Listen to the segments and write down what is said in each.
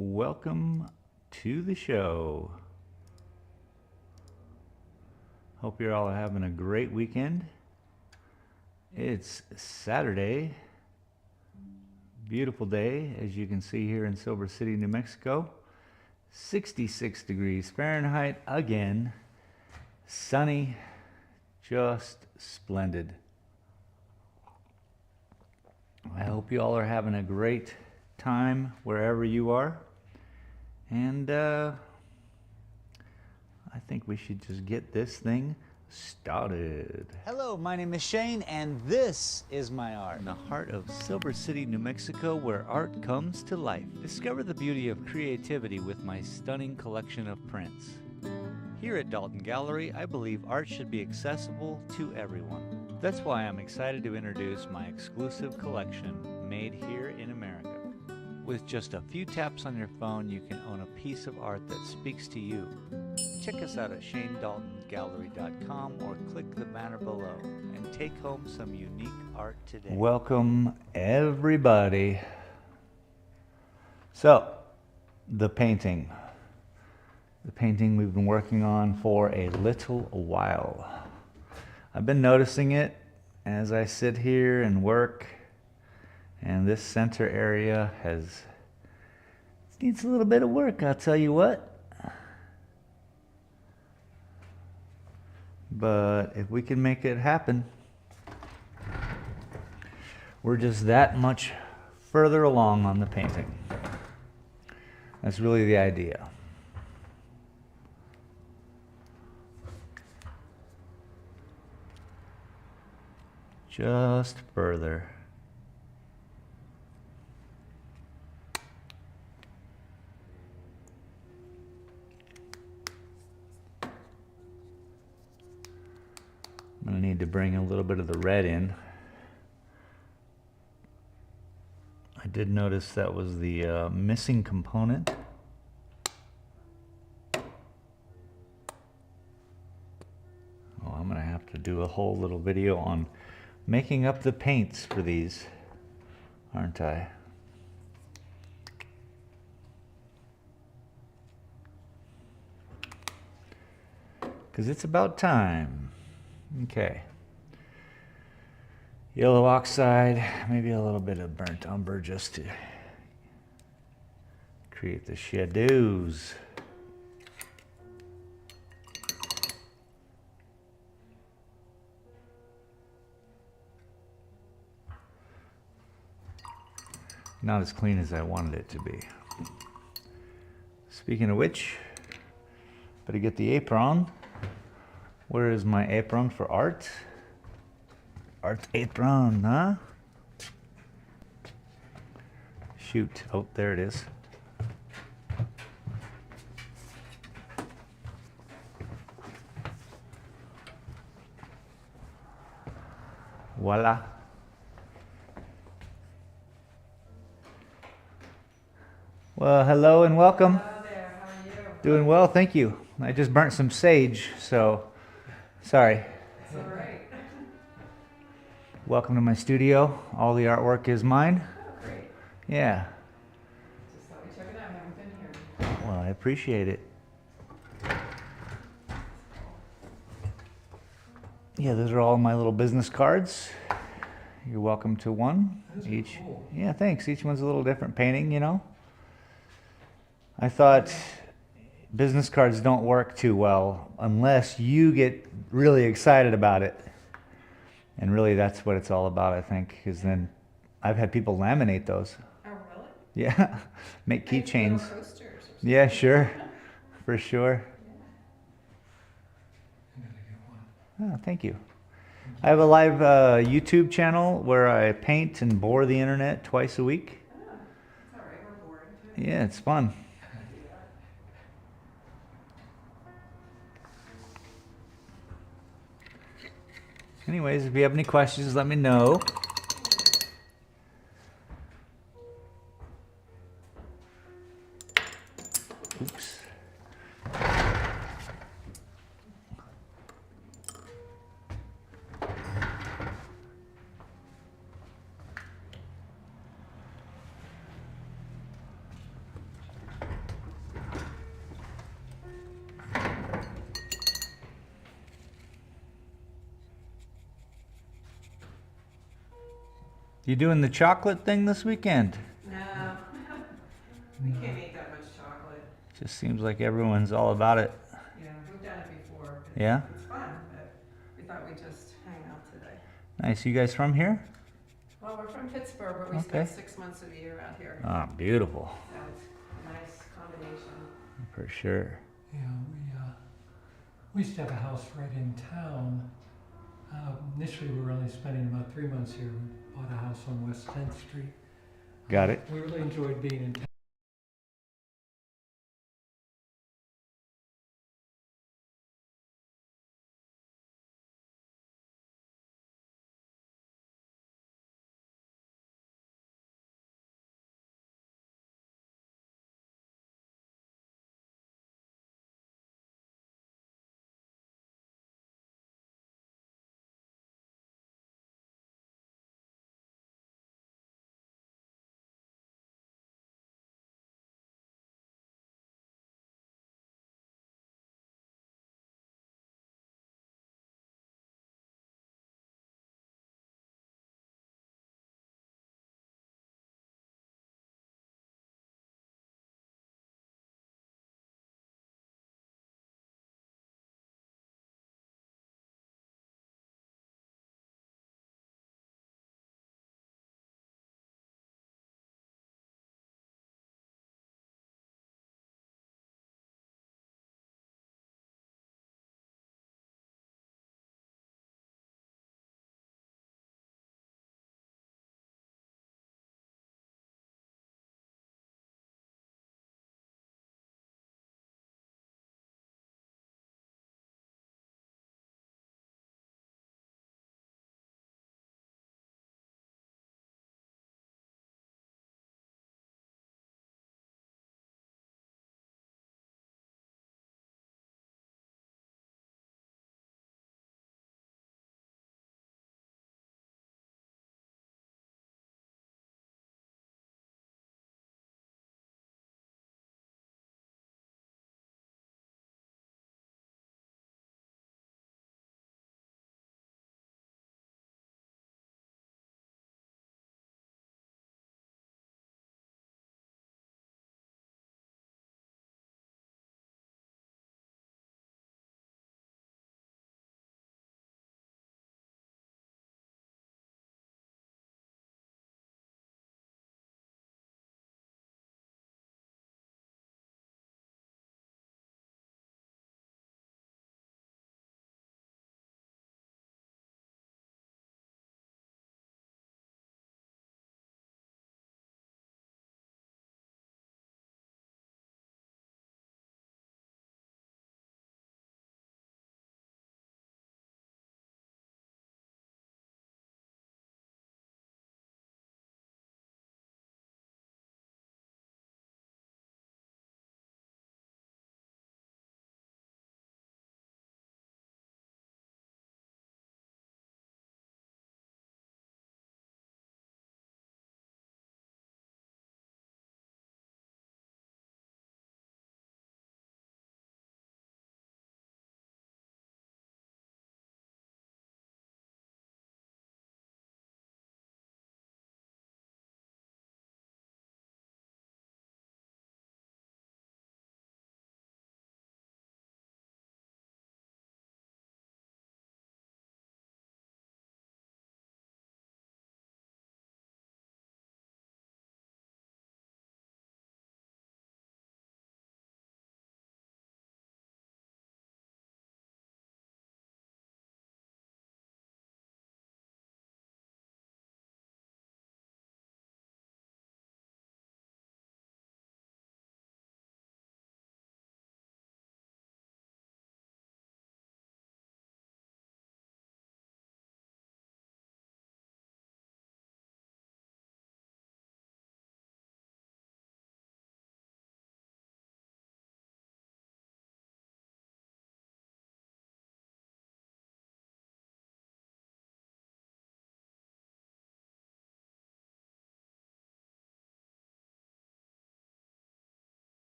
Welcome to the show. Hope you're all having a great weekend. It's Saturday. Beautiful day, as you can see here in Silver City, New Mexico. 66 degrees Fahrenheit again. Sunny, just splendid. I hope you all are having a great time wherever you are. And I think we should just get this thing started. Hello, my name is Shane, and this is my art. In the heart of Silver City, New Mexico, where art comes to life. Discover the beauty of creativity with my stunning collection of prints. Here at Dalton Gallery, I believe art should be accessible to everyone. That's why I'm excited to introduce my exclusive collection, made here in America. With just a few taps on your phone, you can own a piece of art that speaks to you. Check us out at shanedaltongallery.com or click the banner below and take home some unique art today. Welcome, everybody. So, the painting. The painting we've been working on for a little while. I've been noticing it as I sit here and work. And this center area needs a little bit of work, I'll tell you what. But if we can make it happen, we're just that much further along on the painting. That's really the idea. Just further. I'm going to need to bring a little bit of the red in. I did notice that was the missing component. Oh, I'm going to have to do a whole little video on making up the paints for these, aren't I? Because it's about time. Okay. Yellow oxide, maybe a little bit of burnt umber just to create the shadows. Not as clean as I wanted it to be. Speaking of which, better get the apron. Where is my apron for art? Art apron, huh? Shoot. Oh, there it is. Voila. Well, hello and welcome. Hello there, how are you? Doing well, thank you. I just burnt some sage, so sorry. It's all right. Welcome to my studio. All the artwork is mine. Oh, great. Yeah. Just thought we check it out. I haven't been here. Well, I appreciate it. Yeah, those are all my little business cards. You're welcome to one. Those are Each. cool. Yeah, thanks. Each one's a little different painting, you know. I thought business cards don't work too well unless you get really excited about it. And really that's what it's all about, I think, because then I've had people laminate those. Oh, really? Yeah, make Maybe keychains. little coasters or something. Yeah, sure, for sure. Oh, thank you. I have a live YouTube channel where I paint and bore the internet twice a week. Oh, it's all right. We're bored too. Yeah, it's fun. Anyways, if you have any questions, let me know. Oops. You doing the chocolate thing this weekend? No, we can't eat that much chocolate. Just seems like everyone's all about it. Yeah, we've done it before. Yeah? It's fun, but we thought we'd just hang out today. Nice. You guys from here? Well, we're from Pittsburgh, but we Okay. spend 6 months of the year out here. Ah, beautiful. So it's a nice combination. For sure. Yeah, we used to have a house right in town. Initially, we were only spending about 3 months here. We bought a house on West 10th Street. Got it. We really enjoyed being in town.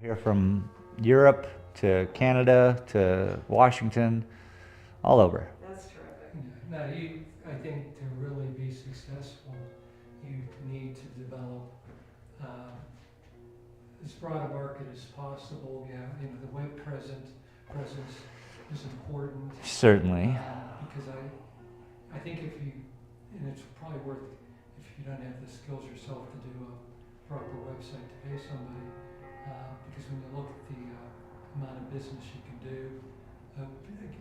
Here from Europe to Canada to Washington, all over. That's terrific. Now, I think to really be successful, you need to develop as broad a market as possible. Yeah, the web presence is important. Certainly. Because I think if you, and it's probably worth, if you don't have the skills yourself to do a proper website to pay somebody, because when you look at the amount of business you can do,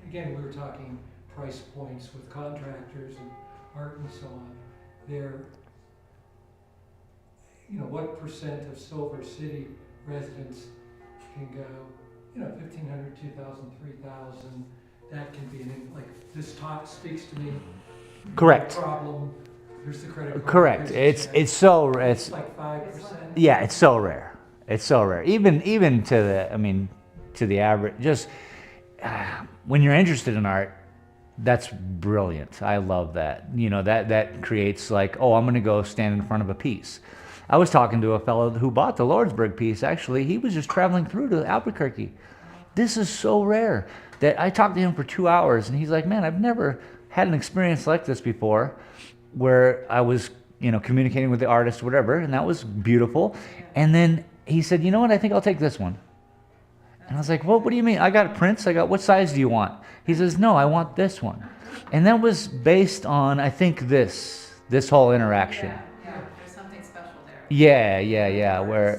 again, we were talking price points with contractors and art and so on. They're, what percent of Silver City residents can go, 1,500, 2,000, 3,000, that can be like, this talk speaks to me. Correct. Problem, here's the credit card. Correct. It's like 5%. Yeah, it's so rare. It's so rare. Even to the average, just when you're interested in art, that's brilliant. I love that. That creates like, oh, I'm going to go stand in front of a piece. I was talking to a fellow who bought the Lordsburg piece. Actually, he was just traveling through to Albuquerque. This is so rare that I talked to him for 2 hours, and he's like, man, I've never had an experience like this before, where I was, communicating with the artist, whatever, and that was beautiful. And then he said, you know what? I think I'll take this one. And I was like, well, what do you mean? I got prints. What size do you want? He says, no, I want this one. And that was based on, I think, this whole interaction. Yeah, there's something special there. Yeah.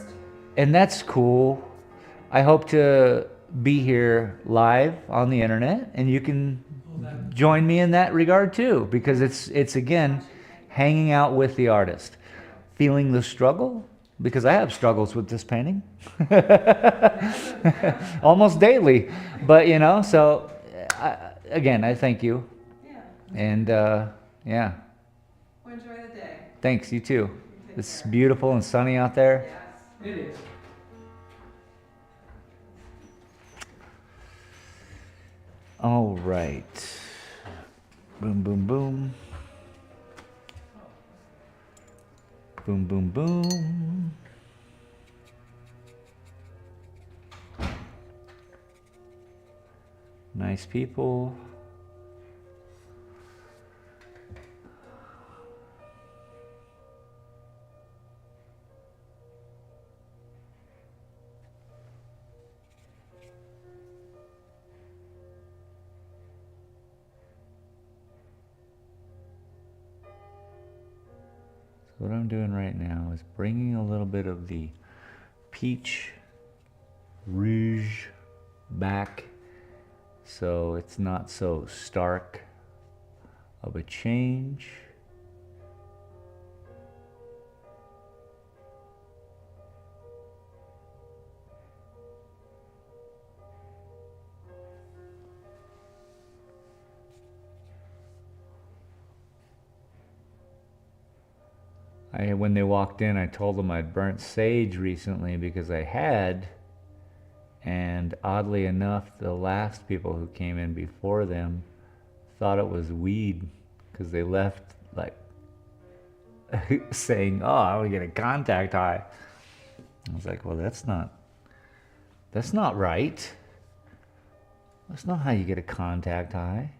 And that's cool. I hope to be here live on the internet, and you can join me in that regard too, because it's again, hanging out with the artist, feeling the struggle, because I have struggles with this painting almost daily, but so I thank you. Yeah. And yeah. Well, enjoy the day. Thanks, you too. It's beautiful and sunny out there. Yes. It is. All right. Boom, boom, boom. Boom, boom, boom. Nice people. So what I'm doing right now is bringing a little bit of the peach rouge back, so it's not so stark of a change. When they walked in, I told them I'd burnt sage recently because I had, and oddly enough, the last people who came in before them thought it was weed, because they left like saying, oh, I want to get a contact high. I was like, well, that's not right. That's not how you get a contact high.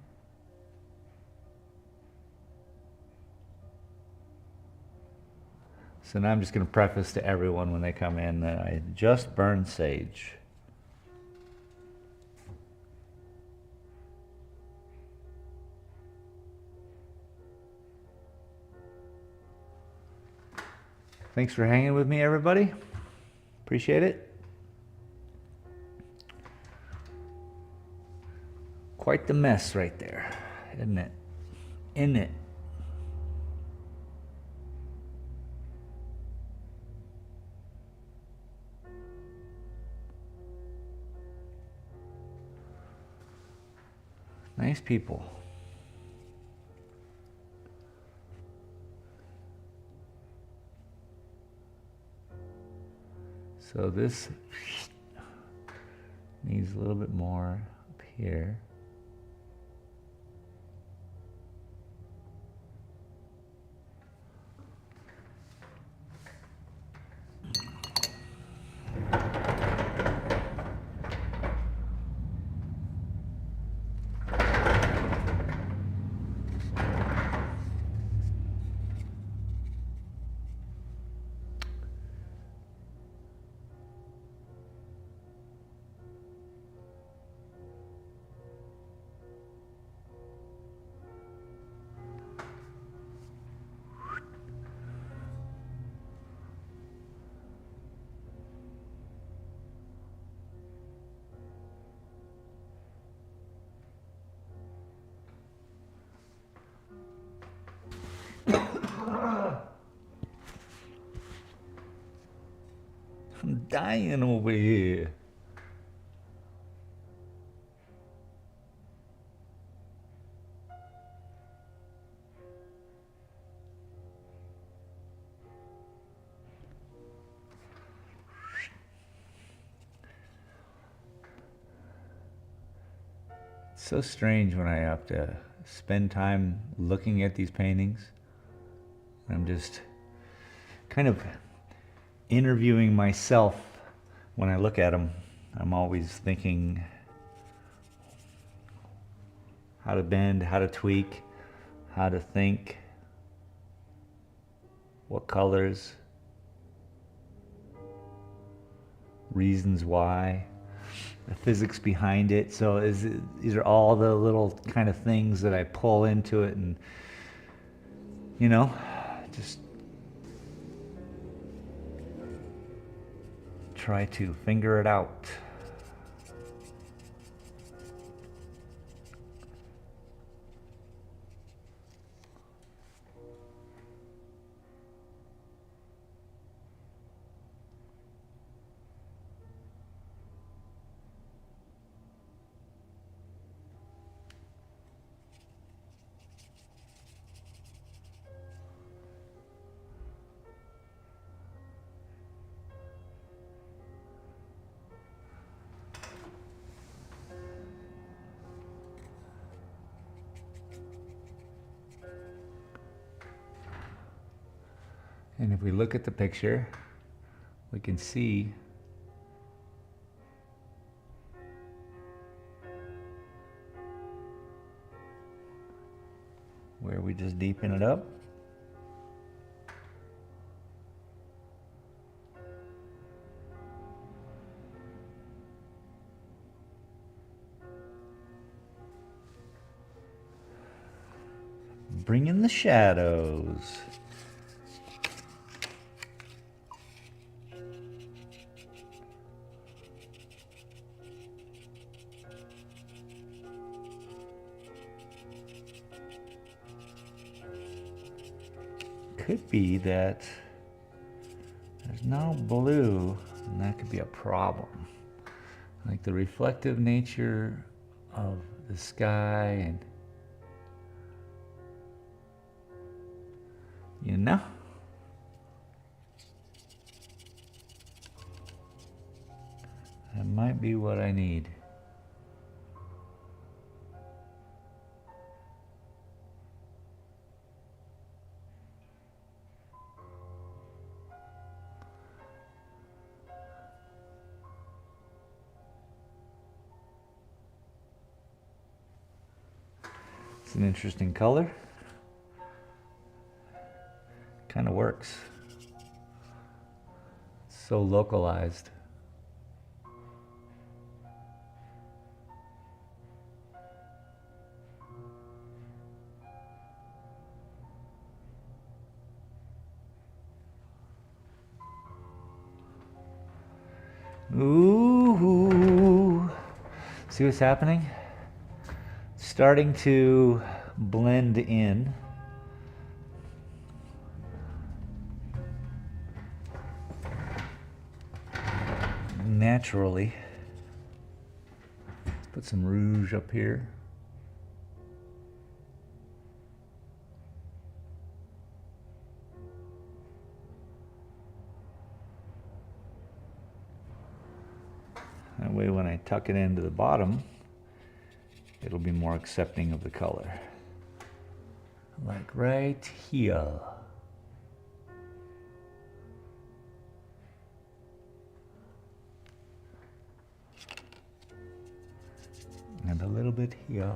So now I'm just going to preface to everyone when they come in that I just burned sage. Thanks for hanging with me, everybody. Appreciate it. Quite the mess right there, isn't it? Isn't it? Nice people. So this needs a little bit more up here. I'm dying over here. It's so strange when I have to spend time looking at these paintings. I'm just kind of interviewing myself when I look at them. I'm always thinking how to bend, how to tweak, how to think, what colors, reasons why, the physics behind it. So these are all the little kind of things that I pull into it and, you know, just try to figure it out. And if we look at the picture, we can see where we just deepen it up. Bring in the shadows. Could be that there's no blue, and that could be a problem. Like the reflective nature of the sky, and you know, that might be what I need. It's an interesting color. Kind of works. It's so localized. Ooh. See what's happening? Starting to blend in. Naturally. Let's put some rouge up here. That way when I tuck it into the bottom, it'll be more accepting of the color. Like right here. And a little bit here.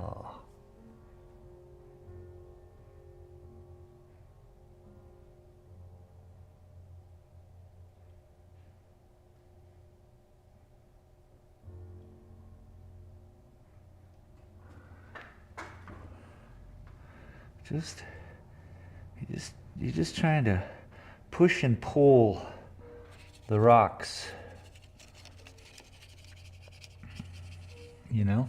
You're just trying to push and pull the rocks, you know?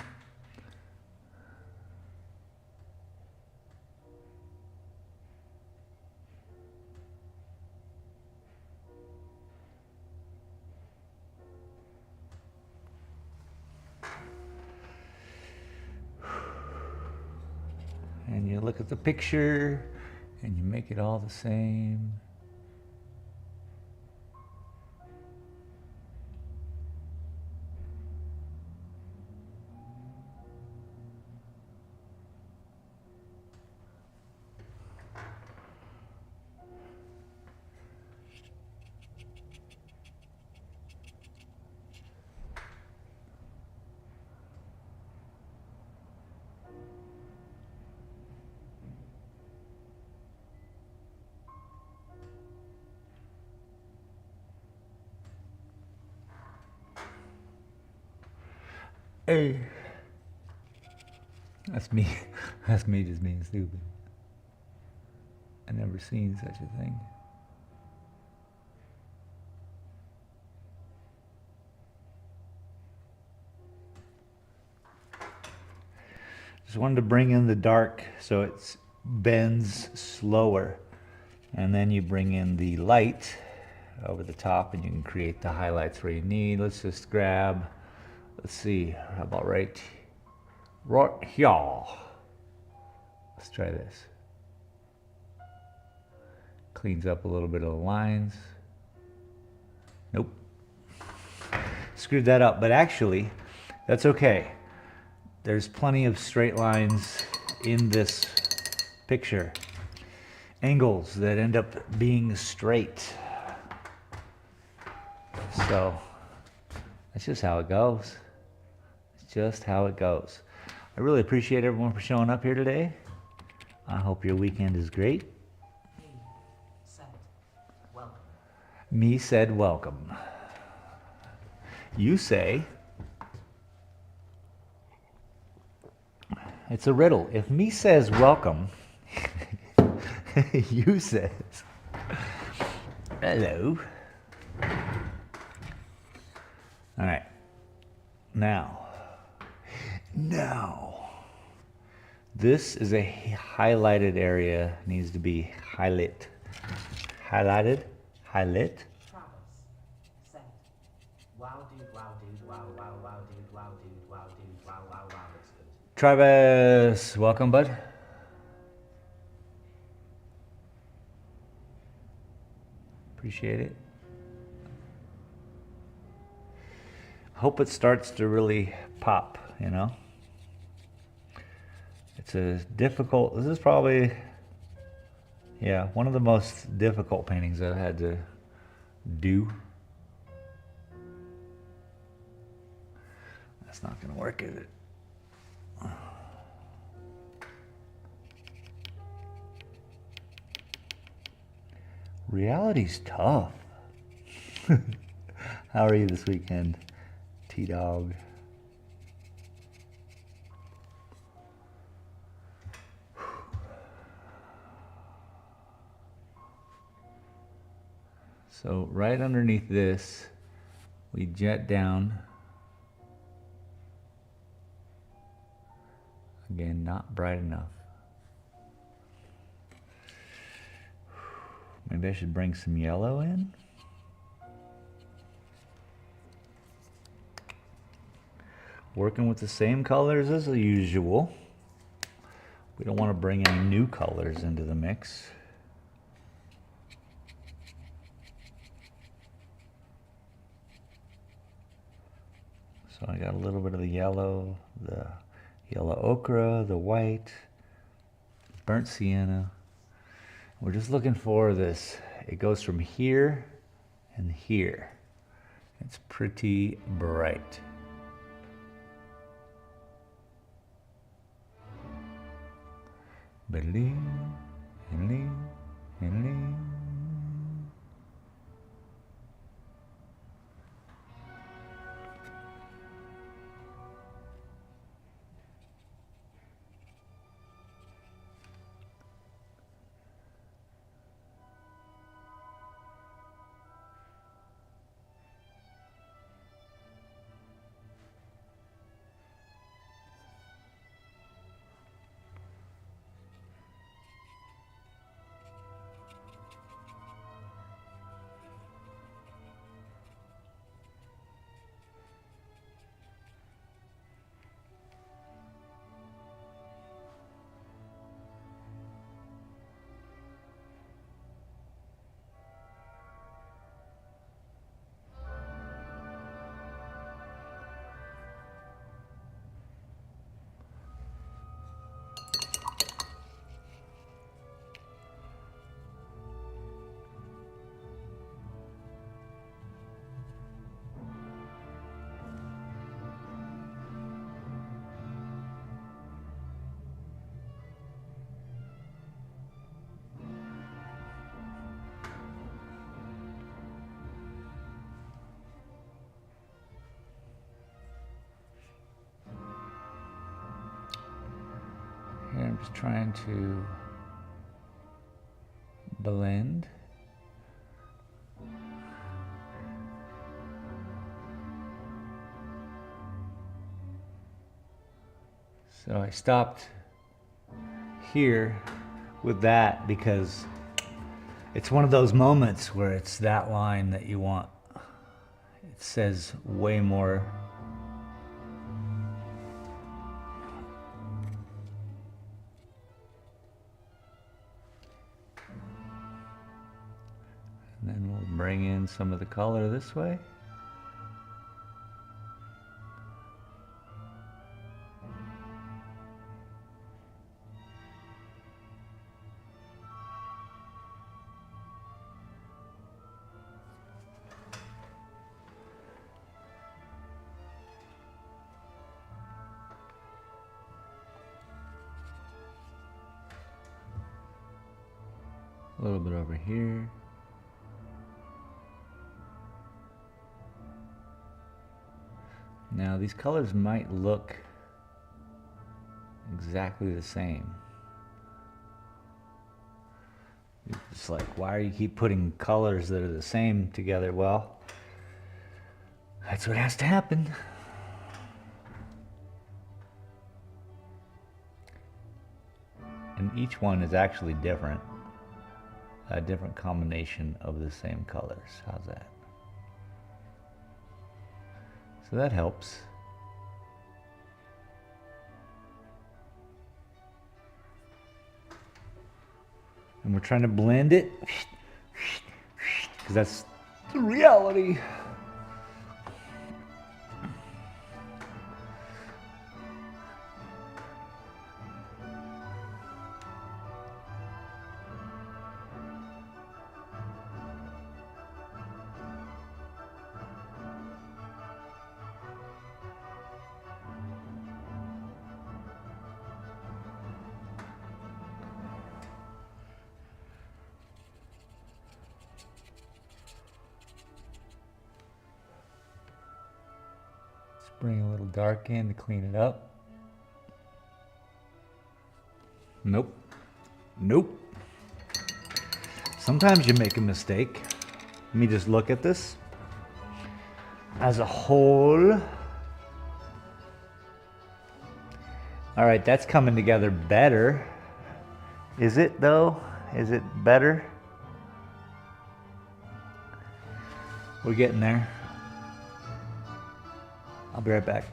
you look at the picture and you make it all the same. Hey. That's me. That's me just being stupid. I never seen such a thing. Just wanted to bring in the dark so it bends slower. And then you bring in the light over the top and you can create the highlights where you need. Let's just grab, let's see, how about right here. Let's try this. Cleans up a little bit of the lines. Nope. Screwed that up, but actually, that's okay. There's plenty of straight lines in this picture. Angles that end up being straight. So, that's just how it goes. It's just how it goes. I really appreciate everyone for showing up here today. I hope your weekend is great. Me said welcome. You say, it's a riddle. If me says welcome, you says hello. All right. Now, this is a highlighted area. Needs to be highlighted. Highlight. Travis said, wow dude, wow dude, wow, wow, wow dude, wow dude, wow dude, wow, wow, wow, looks good. Travis, welcome, bud. Appreciate it. Hope it starts to really pop, you know? It's a difficult, this is probably, yeah, one of the most difficult paintings I've had to do. That's not gonna work, is it? Reality's tough. How are you this weekend, T-Dog? So right underneath this, we jet down. Again, not bright enough. Maybe I should bring some yellow in. Working with the same colors as usual. We don't want to bring any new colors into the mix. So I got a little bit of the yellow ochre, the white, burnt sienna. We're just looking for this. It goes from here and here. It's pretty bright. just trying to blend. So I stopped here with that because it's one of those moments where it's that line that you want. It says way more. And then we'll bring in some of the color this way. A little bit over here. Now these colors might look exactly the same. It's like, why are you keep putting colors that are the same together? Well, that's what has to happen. And each one is actually different. A different combination of the same colors. How's that? So that helps. And we're trying to blend it because that's the reality. Bring a little dark in to clean it up. Nope. Nope. Sometimes you make a mistake. Let me just look at this as a whole. All right, that's coming together better. Is it though? Is it better? We're getting there. I'll be right back.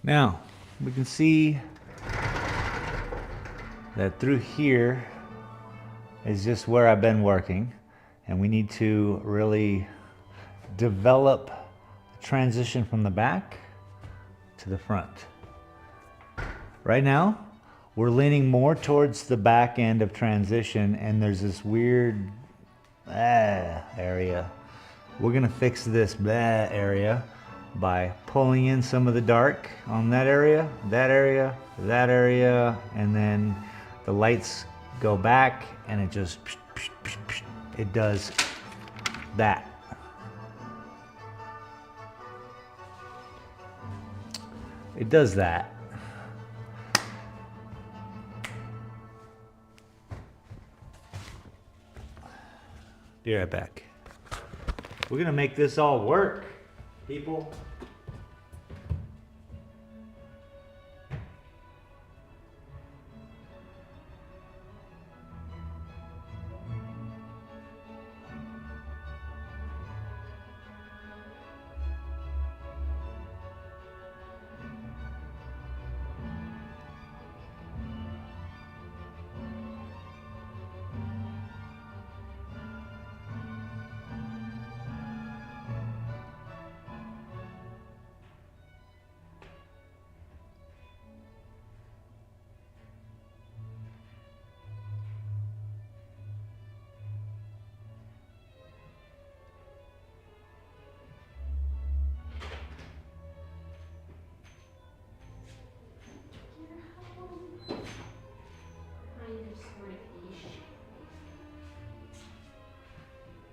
Now, we can see that through here is just where I've been working, and we need to really develop the transition from the back to the front. Right now, we're leaning more towards the back end of transition, and there's this weird area. We're gonna fix this area by pulling in some of the dark on that area, that area, that area, and then the lights go back and it just it does that. It does that. Be right back. We're gonna make this all work, people.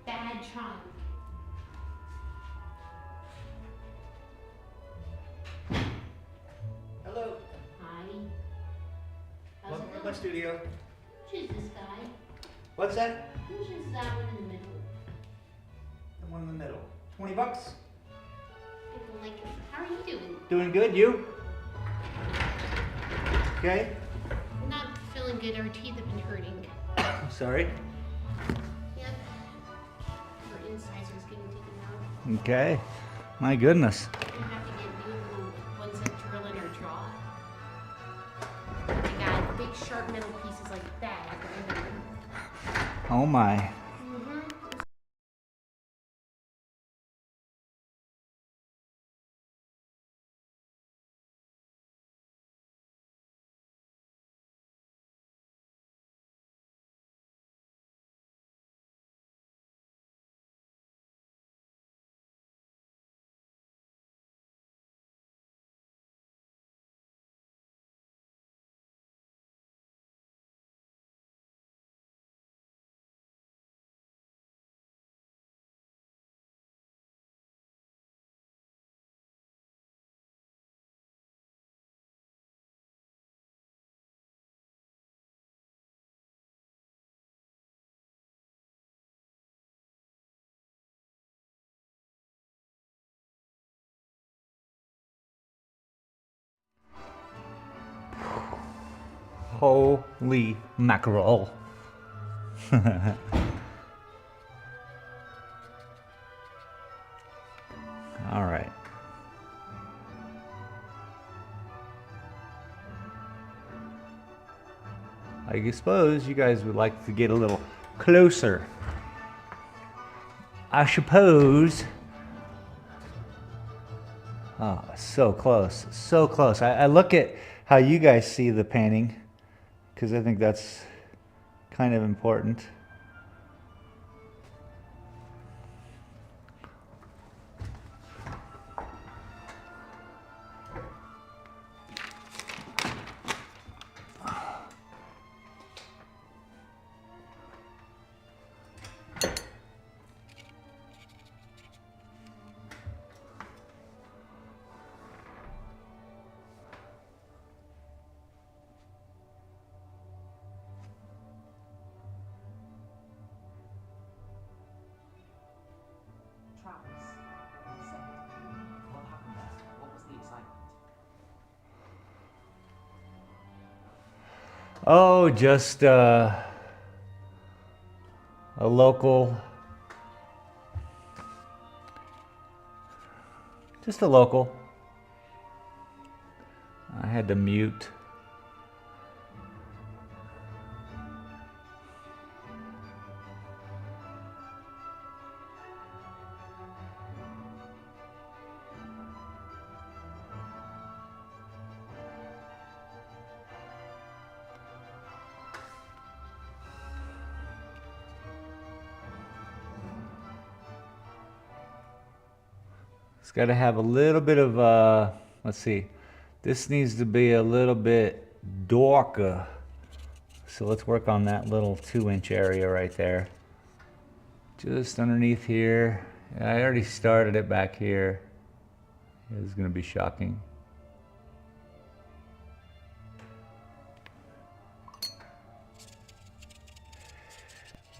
Bad child. Hello. Hi. How's Welcome it to my going? studio. Who's this guy? What's that? Who's that one in the middle? The one in the middle. 20 bucks. I don't like him. How are you doing? Doing good, you? Okay. Not feeling good. Our teeth have been hurting. Sorry. Yep. Our incisors getting taken out. Okay. My goodness. We have to get new little ones that drill in our jaw. They got big sharp metal pieces like that at the end of them. Oh my. Mm-hmm. Holy mackerel. All right. I suppose you guys would like to get a little closer. I suppose. Oh, so close, so close. I look at how you guys see the painting, because I think that's kind of important. Travis, I said. What happened there? What was the excitement? Oh, just a local, just a local. I had to mute. It's got to have a little bit of, let's see, this needs to be a little bit darker. So let's work on that little 2-inch area right there. Just underneath here. I already started it back here. This is going to be shocking.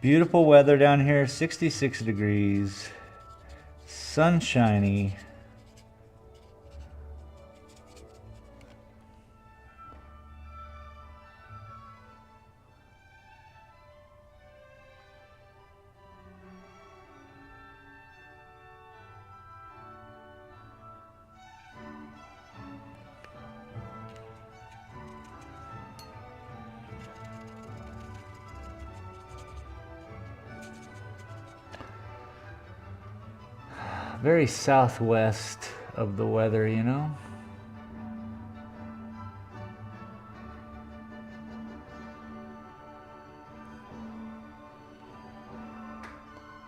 Beautiful weather down here, 66 degrees, sunshiny. Very southwest of the weather, you know?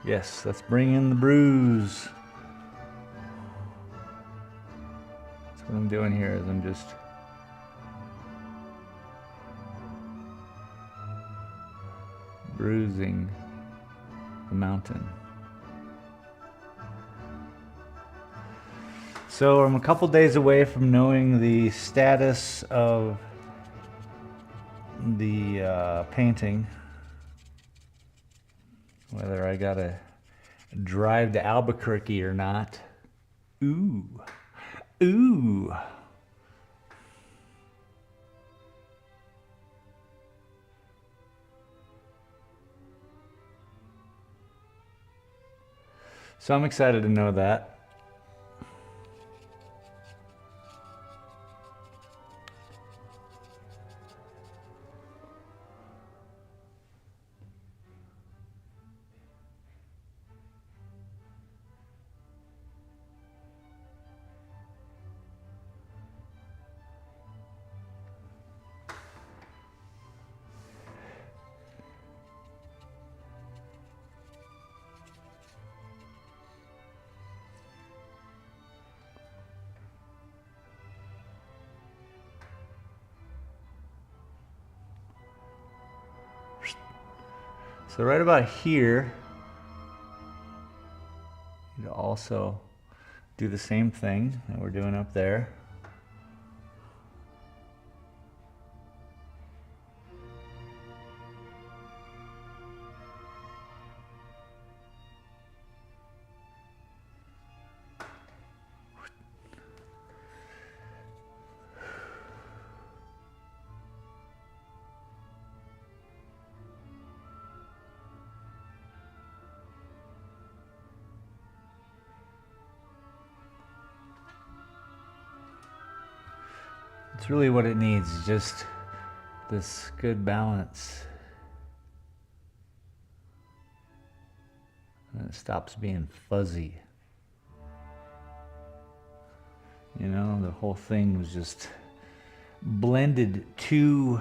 Yes, let's bring in the brews. That's what I'm doing here is I'm just bruising the mountain. So I'm a couple days away from knowing the status of the painting. Whether I gotta drive to Albuquerque or not. Ooh. Ooh. So I'm excited to know that. So right about here, you also do the same thing that we're doing up there. It's really what it needs, just this good balance. And it stops being fuzzy. You know, the whole thing was just blended too.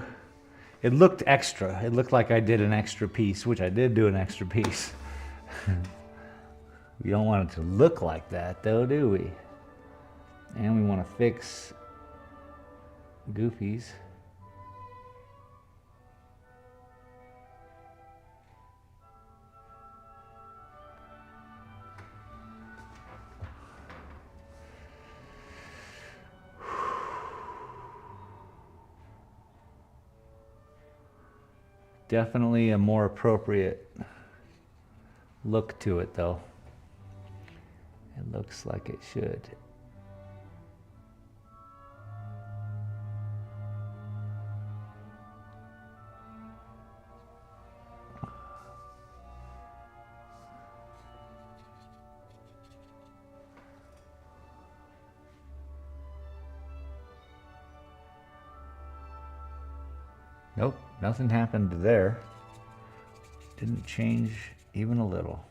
It looked extra. It looked like I did an extra piece, which I did do an extra piece. We don't want it to look like that though, do we? And we want to fix goofies. Definitely a more appropriate look to it though. It looks like it should. Nope, nothing happened there. Didn't change even a little.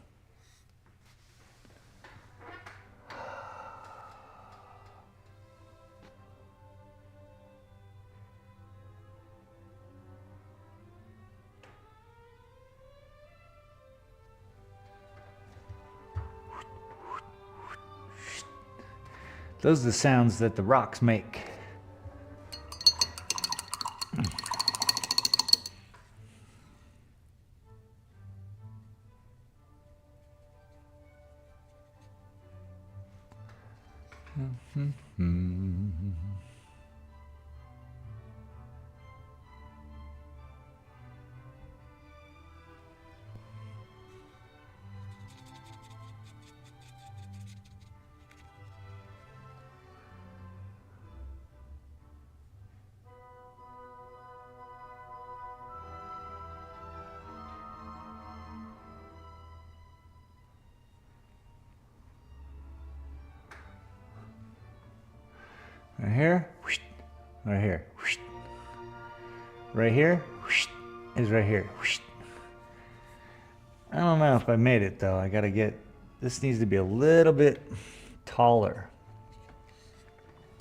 Those are the sounds that the rocks make. Right here, right here, right here is right here. I don't know if I made it though. I gotta get, this needs to be a little bit taller.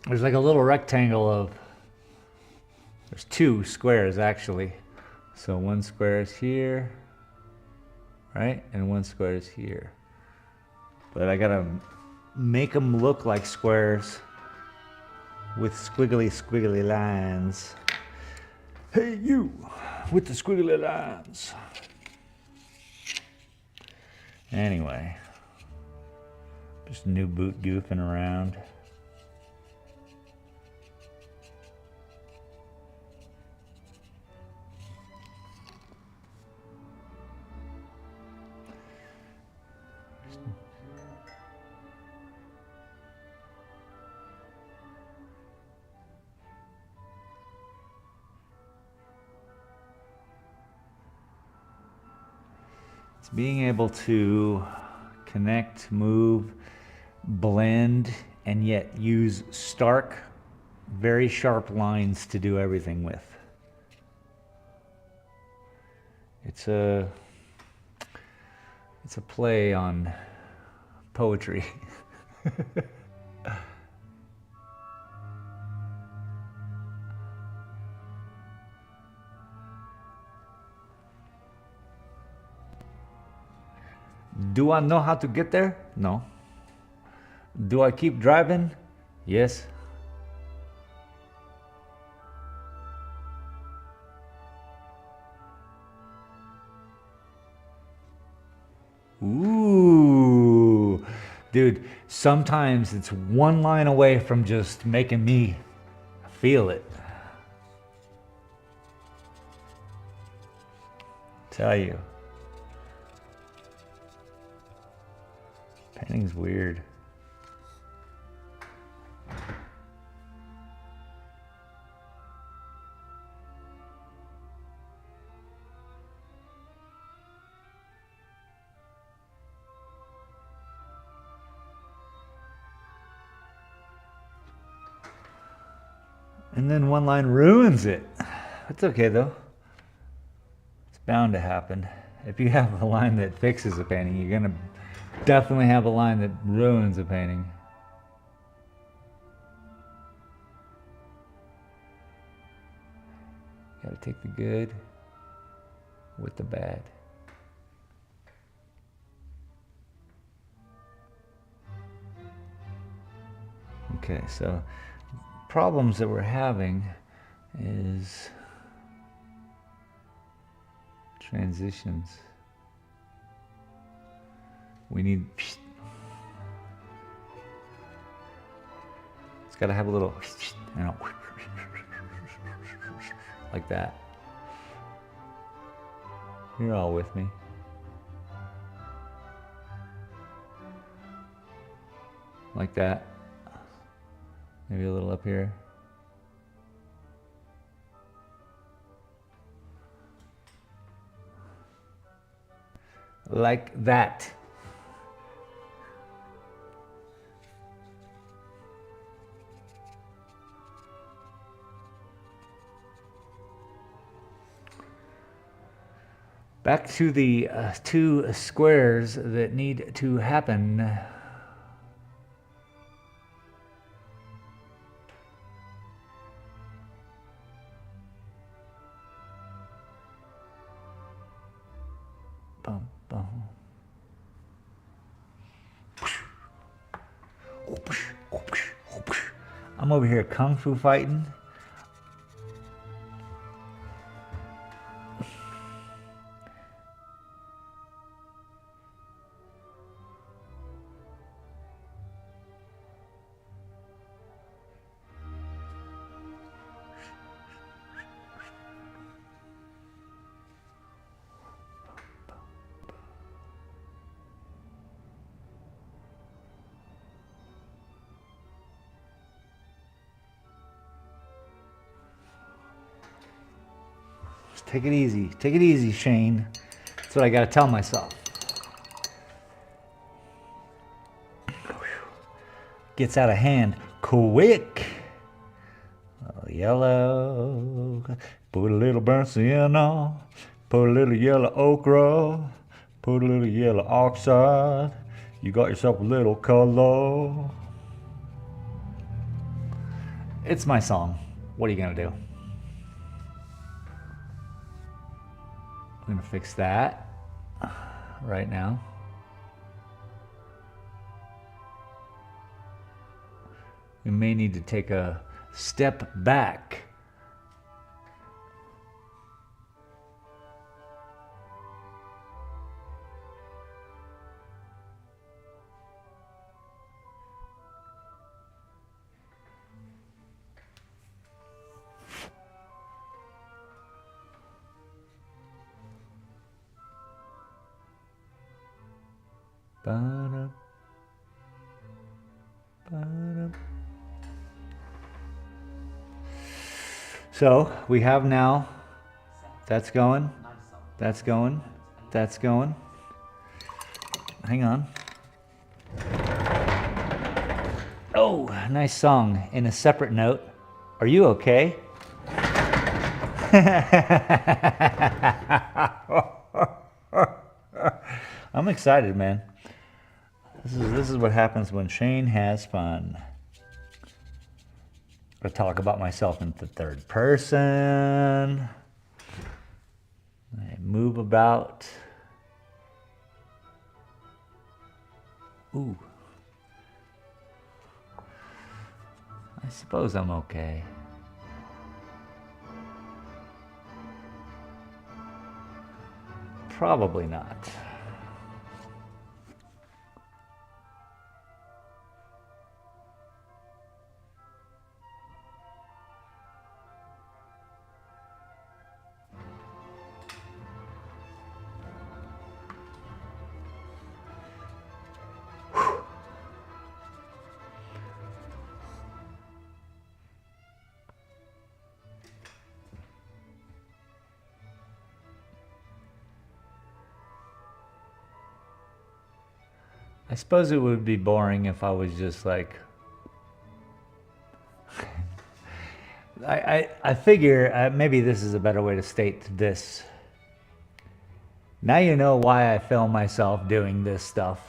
There's like a little rectangle of, there's two squares actually. So one square is here, right? And one square is here. But I gotta make them look like squares with squiggly lines. Hey you, with the squiggly lines. Anyway, just new boot goofing around. It's being able to connect, move, blend, and yet use stark, very sharp lines to do everything with. It's a play on poetry. Do I know how to get there? No. Do I keep driving? Yes. Ooh. Dude, sometimes it's one line away from just making me feel it. Tell you. Painting's weird. And then one line ruins it. It's okay though. It's bound to happen. If you have a line that fixes a painting, you're gonna definitely have a line that ruins a painting. Gotta take the good with the bad. Okay, so problems that we're having is transitions. We need, it's got to have a little, you know, like that. You're all with me. Like that. Maybe a little up here. Like that. Back to the two squares that need to happen. Bum, bum. I'm over here kung fu fighting. Take it easy. Take it easy, Shane. That's what I gotta tell myself. Gets out of hand quick. yellow. Put a little burnt sienna. Put a little yellow okra. Put a little yellow oxide. You got yourself a little color. It's my song. What are you gonna do? I'm gonna fix that right now. We may need to take a step back. Ba-da, ba-da. So we have now, that's going, that's going, that's going. Hang on. Oh, nice song. In a separate note, are you okay? I'm excited, man. This is what happens when Shane has fun. I talk about myself in the third person. I move about. Ooh. I suppose I'm okay. Probably not. I suppose it would be boring if I was just like, I figure maybe this is a better way to state this. Now you know why I film myself doing this stuff.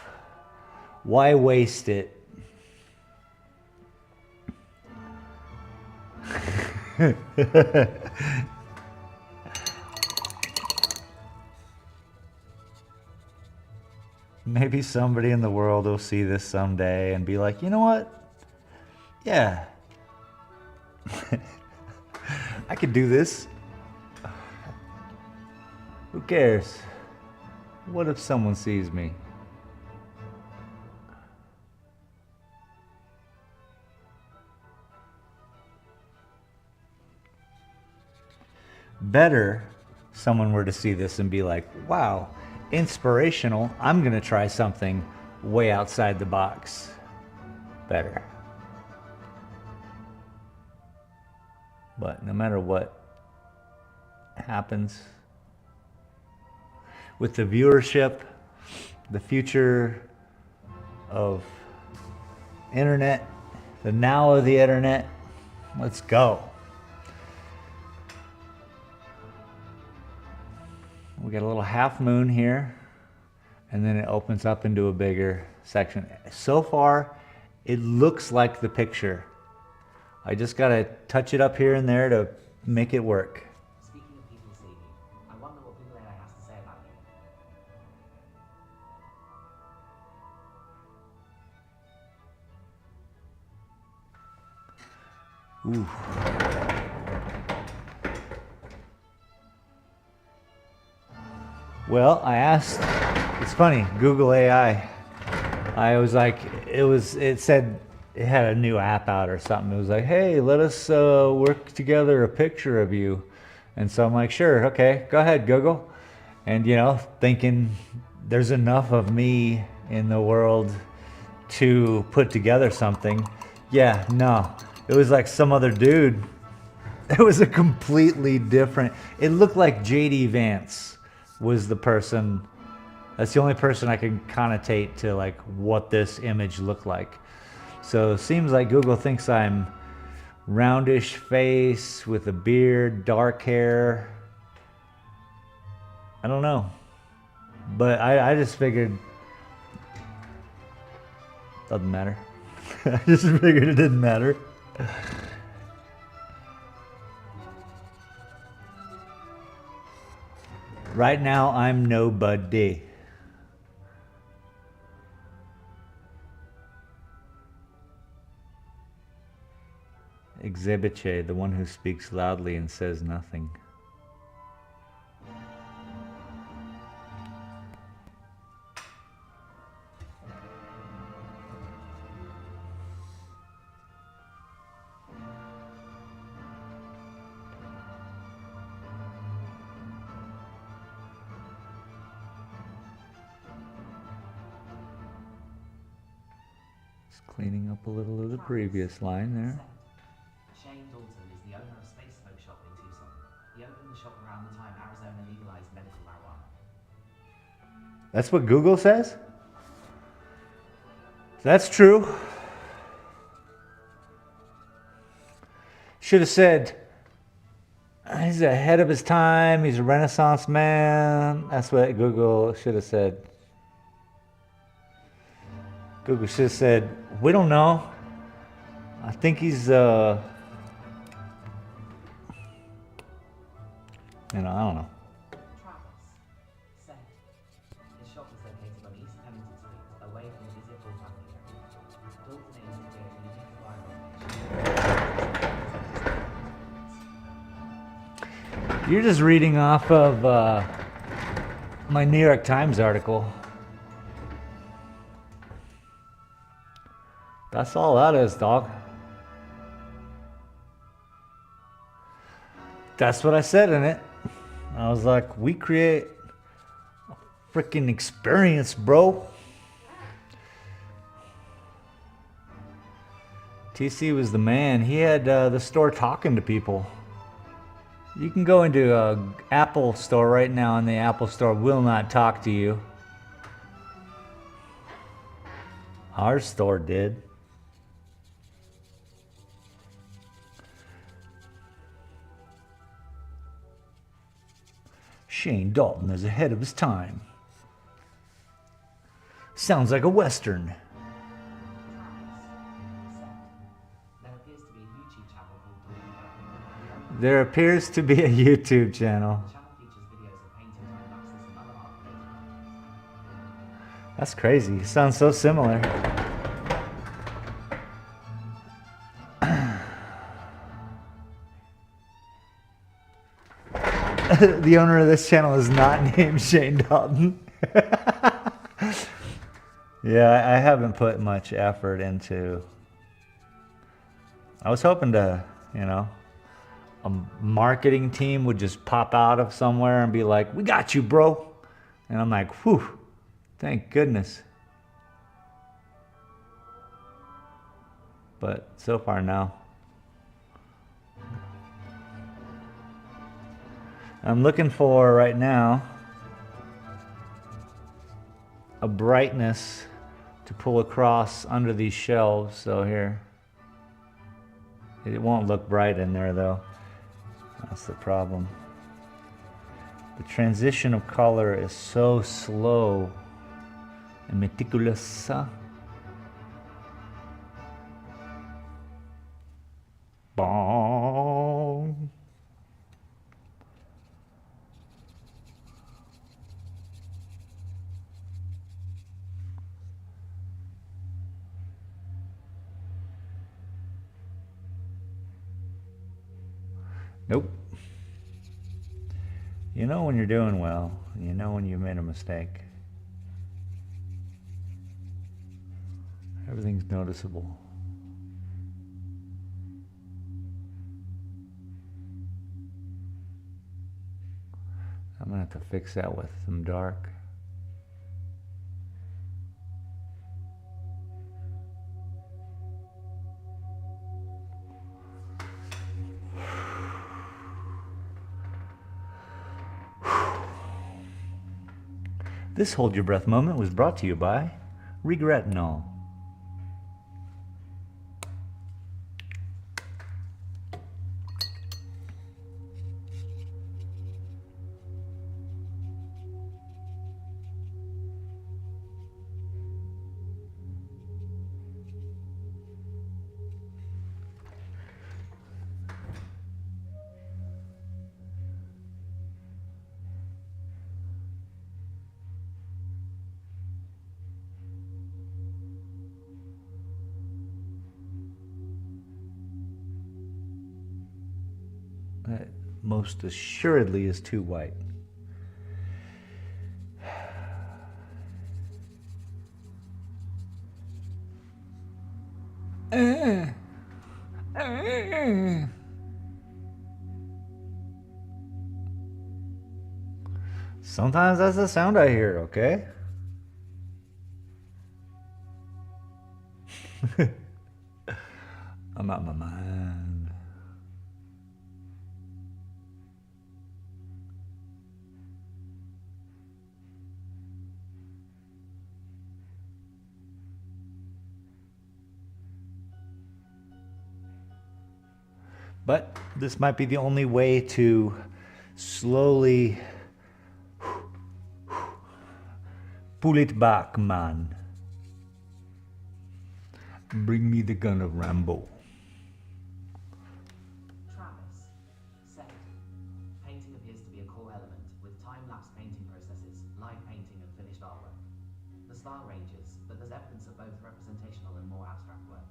Why waste it? Maybe somebody in the world will see this someday and be like, you know what? Yeah. I could do this. Who cares? What if someone sees me? Better someone were to see this and be like, wow, inspirational. I'm gonna try something way outside the box. Better. But no matter what happens with the viewership, the future of internet, the now of the internet, let's go. We got a little half moon here, and then it opens up into a bigger section. So far, it looks like the picture. I just gotta touch it up here and there to make it work. Speaking of people seeing you, I wonder what Google AI has to say about you. Ooh. Well, I asked, it's funny, Google AI. I was like, it said it had a new app out or something. It was like, hey, let us work together a picture of you. And so I'm like, sure, okay, go ahead, Google. And, you know, thinking there's enough of me in the world to put together something. Yeah, no, it was like some other dude. It was a completely different, it looked like JD Vance was the person. That's the only person I can connotate to like what this image looked like. So it seems like Google thinks I'm roundish face with a beard, dark hair. I don't know. But I just figured, doesn't matter. I just figured it didn't matter. Right now, I'm nobody. Exhibiche, the one who speaks loudly and says nothing. Just cleaning up a little of the previous line there. Shane Dalton is the owner of Space Smoke Shop in Tucson. He opened the shop around the time Arizona legalized medical marijuana. That's what Google says? That's true. Should have said, he's ahead of his time, he's a Renaissance man. That's what Google should have said. Google should have said, we don't know. I think he's, I don't know. Travis said his shop is located on East Pennington Street, away from the busy Broadway area. Dalton aims to create a unique environment. You're just reading off of my New York Times article. That's all that is, dog. That's what I said in it. I was like, we create a freaking experience, bro. TC was the man. He had the store talking to people. You can go into an Apple store right now and the Apple store will not talk to you. Our store did. Shane Dalton is ahead of his time. Sounds like a Western. There appears to be a YouTube channel. There appears to be a YouTube channel. The channel features videos of paintings, lapses, and other art creations. That's crazy. Sounds so similar. The owner of this channel is not named Shane Dalton. Yeah, I haven't put much effort into. I was hoping to, a marketing team would just pop out of somewhere and be like, we got you, bro. And I'm like, whew, thank goodness. But so far, no. I'm looking for, right now, a brightness to pull across under these shelves. So here, it won't look bright in there though. That's the problem. The transition of color is so slow and meticulous. Bong. Nope. You know when you're doing well. You know when you made a mistake. Everything's noticeable. I'm gonna have to fix that with some dark. This Hold Your Breath moment was brought to you by Regretnol. That most assuredly is too white. Sometimes that's the sound I hear, okay? I'm out of my mind. But this might be the only way to slowly pull it back, man. Bring me the gun of Rambo. Travis said, painting appears to be a core element with time-lapse painting processes, live painting and finished artwork. The style ranges, but there's evidence of both representational and more abstract work.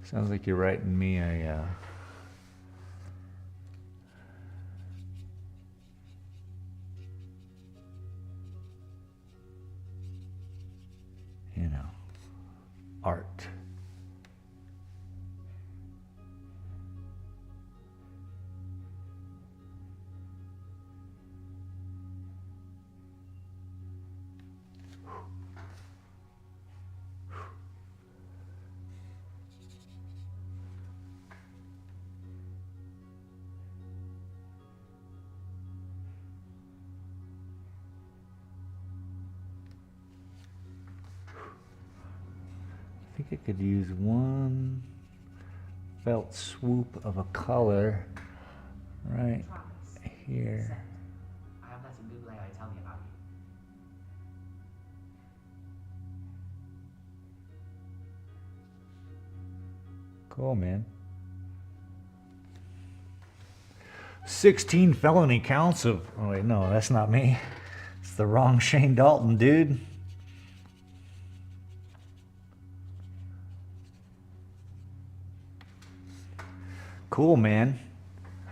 Sounds like you're writing me a art. I think I could use one felt swoop of a color right Travis here. said, I have let Google AI tell me about you. Cool, man. 16 felony counts of... Oh, wait, no, that's not me. It's the wrong Shane Dalton, dude. Cool, man.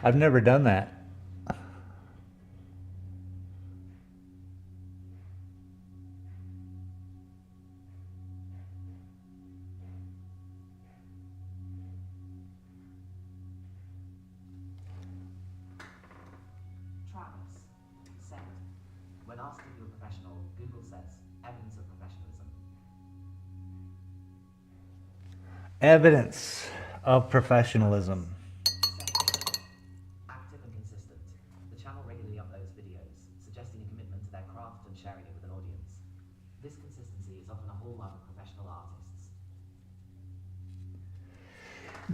I've never done that. Travis said, when asked if you're professional, Google says, evidence of professionalism. Evidence of professionalism. Active and consistent. The channel regularly uploads videos, suggesting a commitment to their craft and sharing it with an audience. This consistency is often a hallmark of professional artists.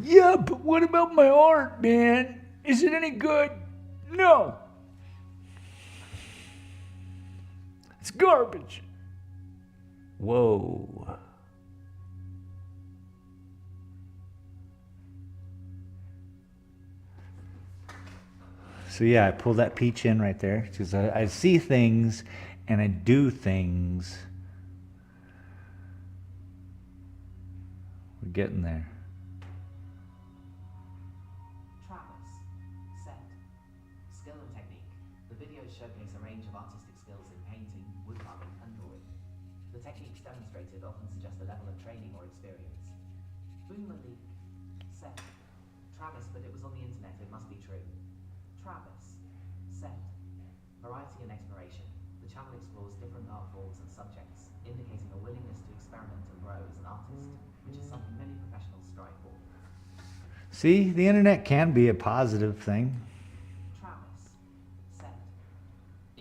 Yeah, but what about my art, man? Is it any good? No. It's garbage. Whoa. So yeah, I pulled that peach in right there because I see things and I do things. We're getting there. Travis said, skill and technique. The videos showcase a range of artistic skills in painting, woodcarving, and drawing. The techniques demonstrated often suggest a level of training or experience. Boom Malik said, Travis, but it was on the internet, it must be true. Travis said, variety and exploration. The channel explores different art forms and subjects, indicating a willingness to experiment and grow as an artist, which is something many professionals strive for. See, the internet can be a positive thing. Travis said,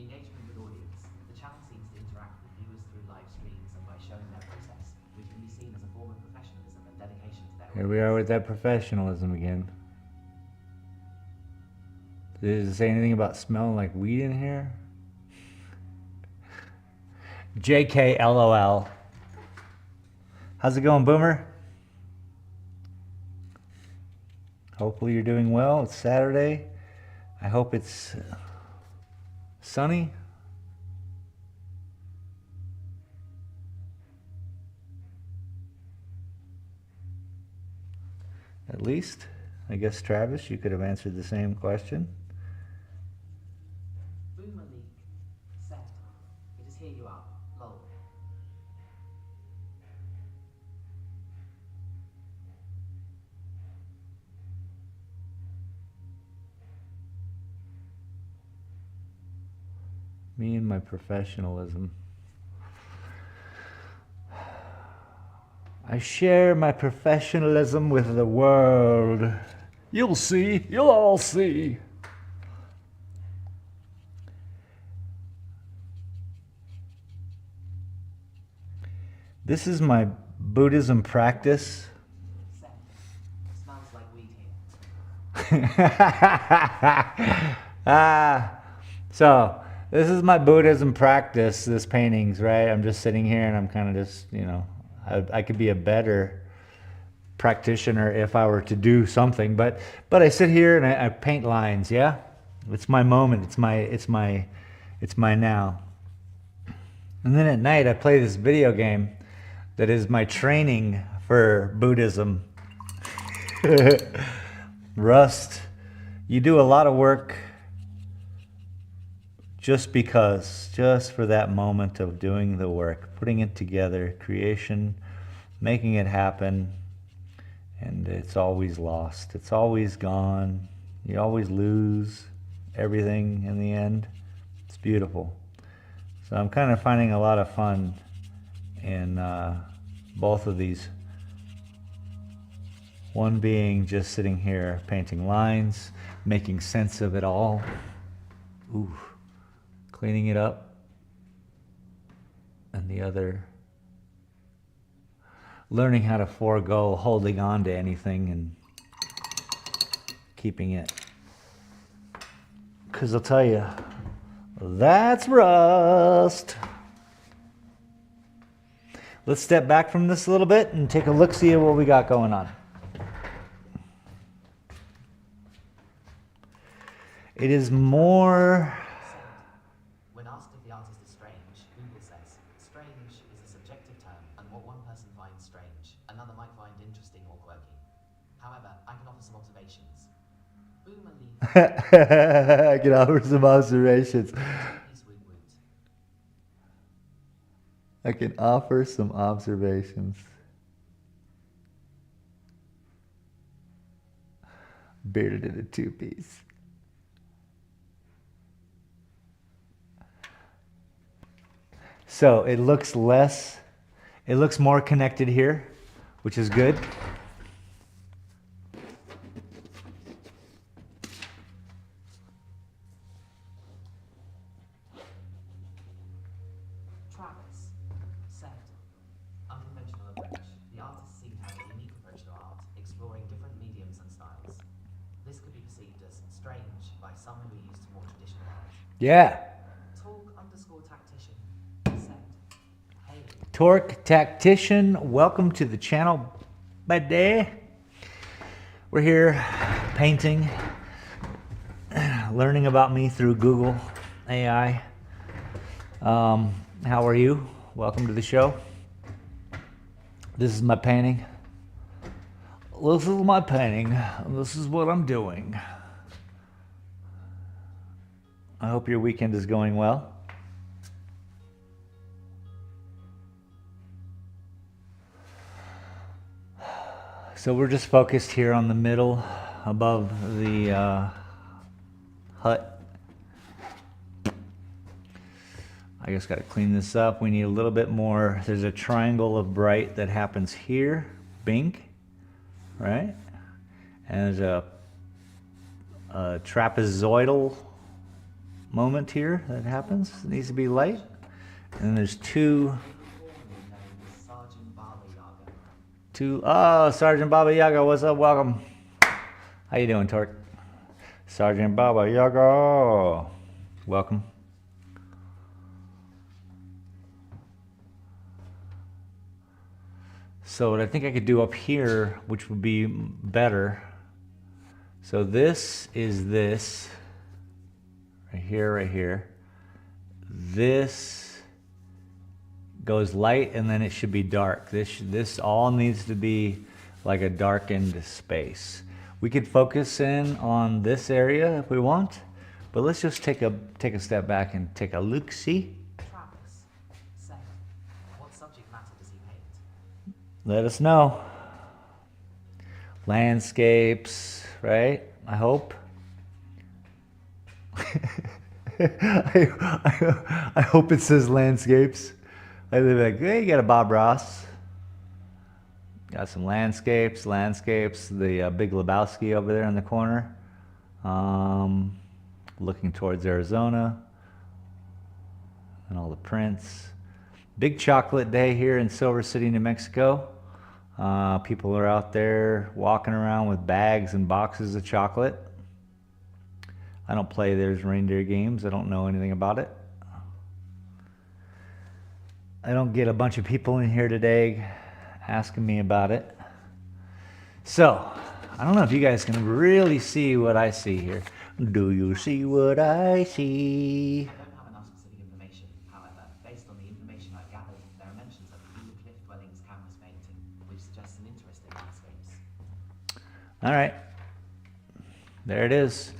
engagement with audience. The channel seems to interact with viewers through live streams and by showing their process, which can be seen as a form of professionalism and dedication to their Here we are with that professionalism again. Did it say anything about smelling like weed in here? JK LOL. How's it going, Boomer? Hopefully you're doing well. It's Saturday. I hope it's sunny. at least. I guess, Travis, you could have answered the same question. Boomer leak. Set. It is here you are. Lol. Me and my professionalism. I share my professionalism with the world. You'll see. You'll all see. This is my Buddhism practice. Set. Smells like weed here. So this is my Buddhism practice, this paintings, right? I'm just sitting here and I'm kind of just, you know, I could be a better practitioner if I were to do something, but I sit here and I paint lines, yeah? It's my moment, it's my now. And then at night I play this video game that is my training for Buddhism. Rust. You do a lot of work just because, just for that moment of doing the work, putting it together, creation, making it happen, and it's always lost. It's always gone. You always lose everything in the end. It's beautiful. So I'm kind of finding a lot of fun in both of these. One being just sitting here painting lines, making sense of it all. Ooh. Cleaning it up, and the other learning how to forego holding on to anything and keeping it. Because I'll tell you, that's rust. Let's step back from this a little bit and take a look-see at what we got going on. It is more... When asked if the artist is strange, Google says, strange is a subjective term, and what one person finds strange, another might find interesting or quirky. However, I can offer some observations. Boomer leaf. I can offer some observations. I can offer some observations. Bearded in a two-piece. So it looks more connected here, which is good. Travis said, unconventional approach. The artists seem to have a unique approach to art, exploring different mediums and styles. This could be perceived as strange by some who are used to more traditional art. Yeah. Talk_tactician said, hey. Torque Tactician, welcome to the channel, buddy. We're here painting, learning about me through Google AI. How are you? Welcome to the show. This is my painting. This is my painting. This is what I'm doing. I hope your weekend is going well. So we're just focused here on the middle above the hut. I just got to clean this up. We need a little bit more. There's a triangle of bright that happens here, bink, right? And there's a trapezoidal moment here that happens. It needs to be light. And then there's two. Oh, Sergeant Baba Yaga, what's up? Welcome. How you doing, Torque? Sergeant Baba Yaga, welcome. So what I think I could do up here, which would be better. So this is this, right here, right here. This goes light and then it should be dark. This all needs to be like a darkened space. We could focus in on this area if we want, but let's just take a step back and take a look-see. Travis said, what subject matter does he paint? Let us know. Landscapes, right? I hope. I hope it says landscapes. I'd be like, hey, you got a Bob Ross. Got some landscapes. The Big Lebowski over there in the corner. Looking towards Arizona. And all the prints. Big chocolate day here in Silver City, New Mexico. People are out there walking around with bags and boxes of chocolate. I don't play those reindeer games. I don't know anything about it. I don't get a bunch of people in here today asking me about it. So, I don't know if you guys can really see what I see here. Do you see what I see? I don't have enough specific information. However, based on the information I've gathered, there are mentions of the Cliff Dwellings canvas painting, which suggests an interest in landscapes. All right. There it is.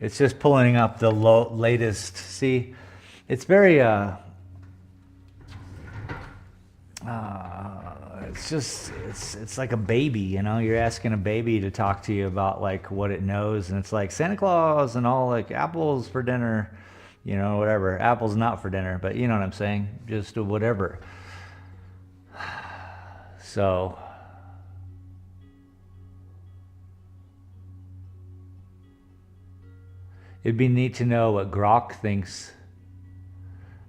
It's just pulling up the latest. See, it's very, it's like a baby, you know? You're asking a baby to talk to you about like what it knows, and it's like Santa Claus and all, like apples for dinner, you know, whatever. Apples not for dinner, but you know what I'm saying? Just whatever. So, it'd be neat to know what Grok thinks,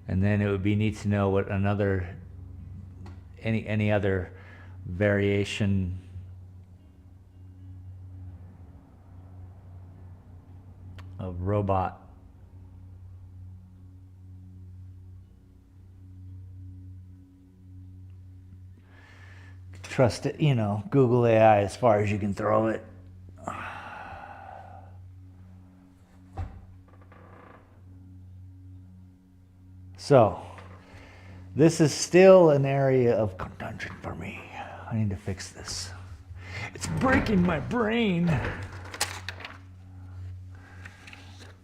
and then it would be neat to know what any other variation of robot trust it, you know, Google AI as far as you can throw it. So, this is still an area of contention for me. I need to fix this. It's breaking my brain.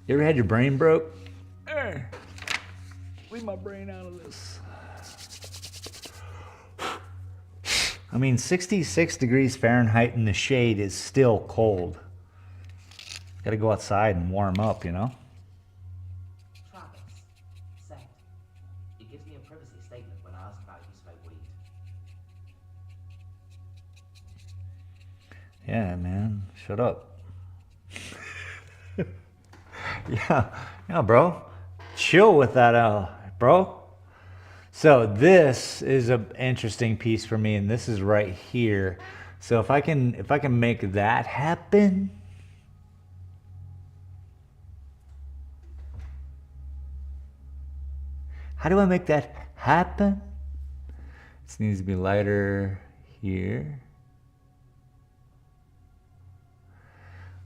You ever had your brain broke? Leave my brain out of this. I mean, 66 degrees Fahrenheit in the shade is still cold. Gotta go outside and warm up, you know? Travis said, it gives me a privacy statement when I ask about if you smoke weed. Yeah, man, shut up. yeah, bro. Chill with that, bro. So this is an interesting piece for me, and this is right here. So if I can make that happen, how do I make that happen? This needs to be lighter here.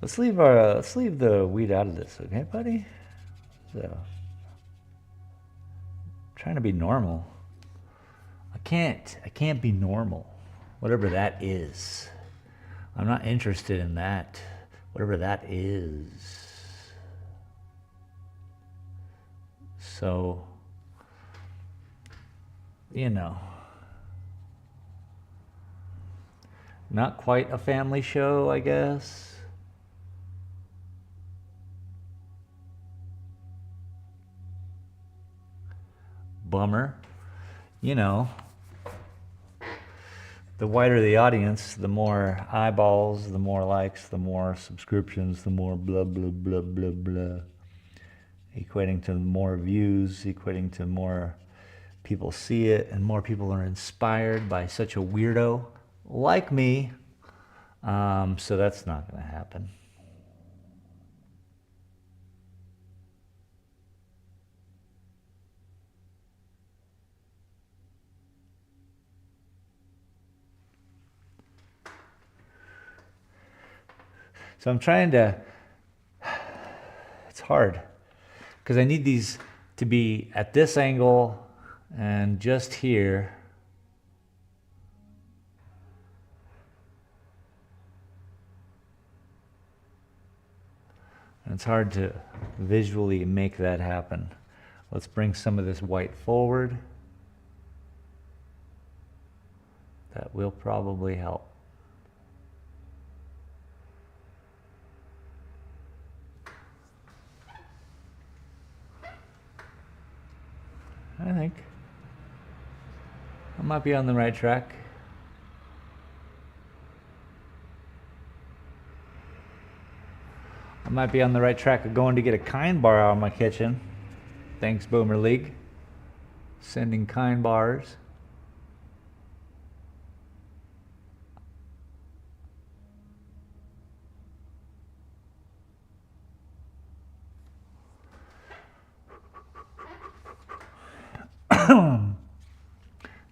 Let's leave the weed out of this, okay, buddy? So, trying to be normal. I can't be normal. Whatever that is. I'm not interested in that. Whatever that is. So, you know, not quite a family show, I guess. Bummer. You know, the wider the audience, the more eyeballs, the more likes, the more subscriptions, the more blah, blah, blah, blah, blah. Equating to more views, equating to more people see it, and more people are inspired by such a weirdo like me. So that's not going to happen. So I'm trying to, it's hard, because I need these to be at this angle and just here. And it's hard to visually make that happen. Let's bring some of this white forward. That will probably help. I think I might be on the right track. I might be on the right track of going to get a kind bar out of my kitchen. Thanks, Boomer League. Sending kind bars.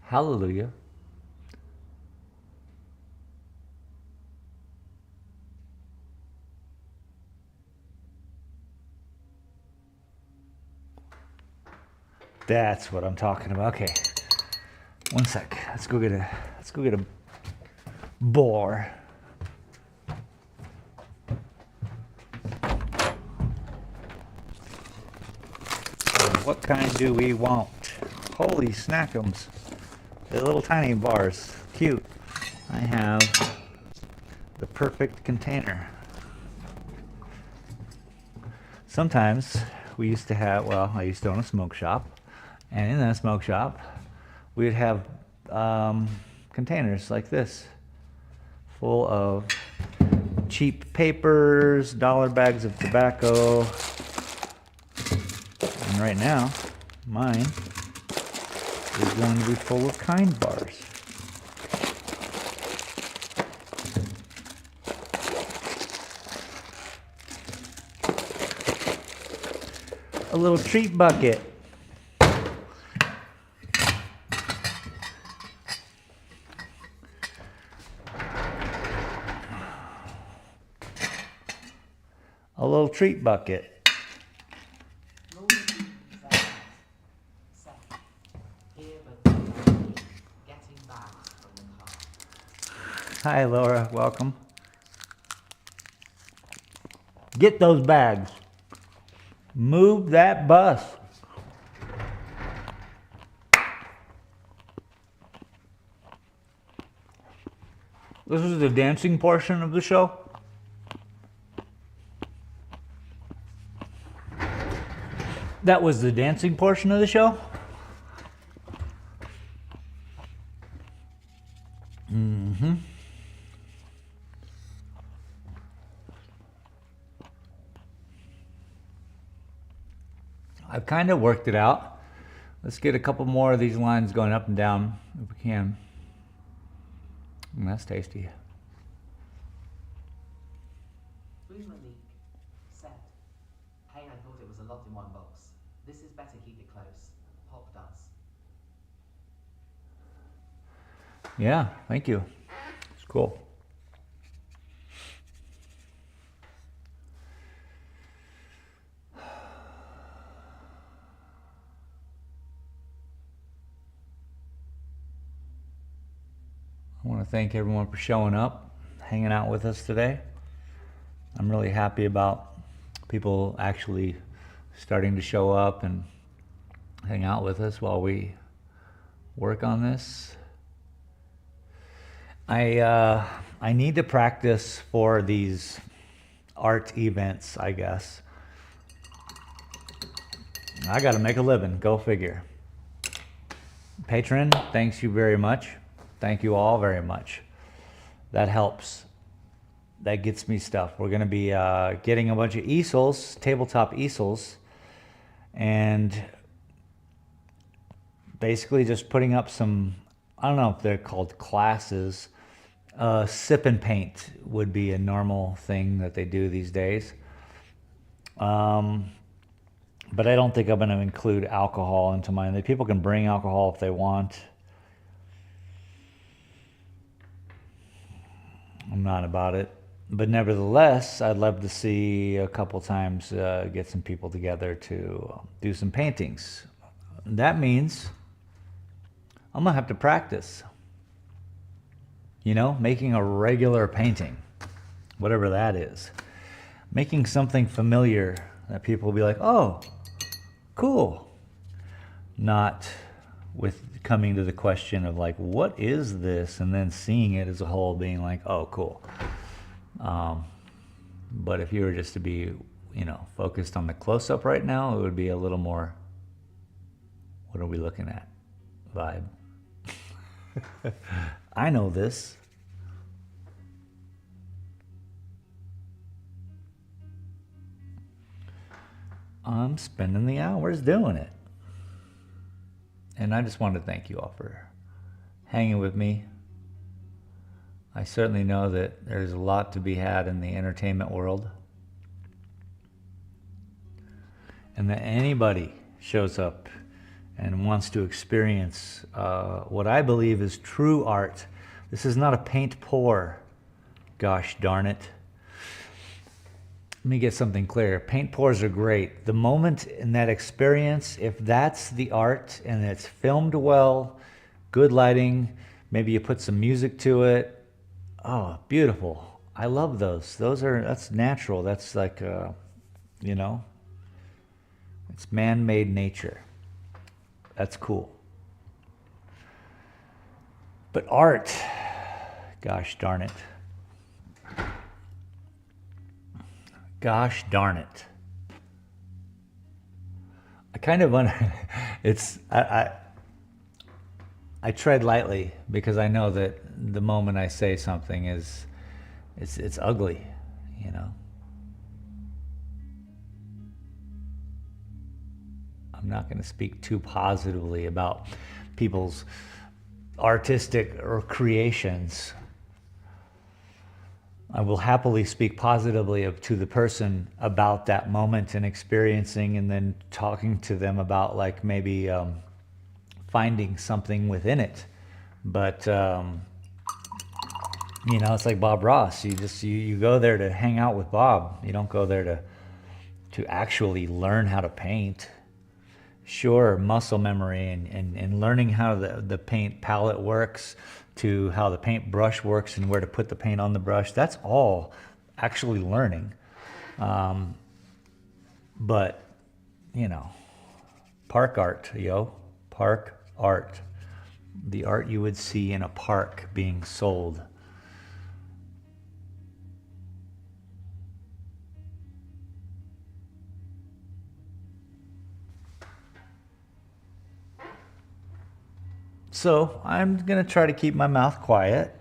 Hallelujah. That's what I'm talking about. Okay. One sec. Let's go get a bar. What kind do we want? Holy snackums. They're little tiny bars. Cute. I have the perfect container. Sometimes we used to have, well, I used to own a smoke shop. And in that smoke shop, we would have containers like this, full of cheap papers, dollar bags of tobacco. And right now, mine is going to be full of kind bars. A little treat bucket. A little treat bucket. Hi, Laura. Welcome. Get those bags. Move that bus. This is the dancing portion of the show. That was the dancing portion of the show. Mm-hmm. I've kind of worked it out. Let's get a couple more of these lines going up and down if we can. That's tasty. Said, hey, I thought it was a lot in one box. This is better, keep it close. Pop does. Yeah, thank you. It's cool. I want to thank everyone for showing up, hanging out with us today. I'm really happy about people actually starting to show up and hang out with us while we work on this. I need to practice for these art events, I guess. I got to make a living, go figure. Patron, thanks you very much. Thank you all very much. That helps. That gets me stuff. We're going to be getting a bunch of easels, tabletop easels, and basically just putting up some, I don't know if they're called classes. Sip and paint would be a normal thing that they do these days. But I don't think I'm going to include alcohol into mine. People can bring alcohol if they want. I'm not about it. But nevertheless, I'd love to see a couple times get some people together to do some paintings. That means I'm going to have to practice. You know, making a regular painting, whatever that is. Making something familiar that people will be like, oh, cool. Not with coming to the question of like, what is this? And then seeing it as a whole being like, oh, cool. But if you were just to be, you know, focused on the close-up right now, it would be a little more, what are we looking at? Vibe. I know this. I'm spending the hours doing it. And I just want to thank you all for hanging with me. I certainly know that there's a lot to be had in the entertainment world. And that anybody shows up and wants to experience what I believe is true art. This is not a paint pour, gosh darn it. Let me get something clear. Paint pours are great. The moment in that experience, if that's the art and it's filmed well, good lighting, maybe you put some music to it. Oh, beautiful. I love those. That's natural. That's like, you know, it's man-made nature. That's cool. But art, gosh darn it. Gosh darn it. I kind of I tread lightly because I know that the moment I say something it's ugly, you know. I'm not going to speak too positively about people's artistic or creations. I will happily speak positively to the person about that moment and experiencing, and then talking to them about like maybe finding something within it. But you know, it's like Bob Ross. You go there to hang out with Bob. You don't go there to actually learn how to paint. Sure, muscle memory and learning how the paint palette works, to how the paint brush works and where to put the paint on the brush. That's all actually learning. But, you know, park art, yo. Park art. The art you would see in a park being sold. So I'm going to try to keep my mouth quiet,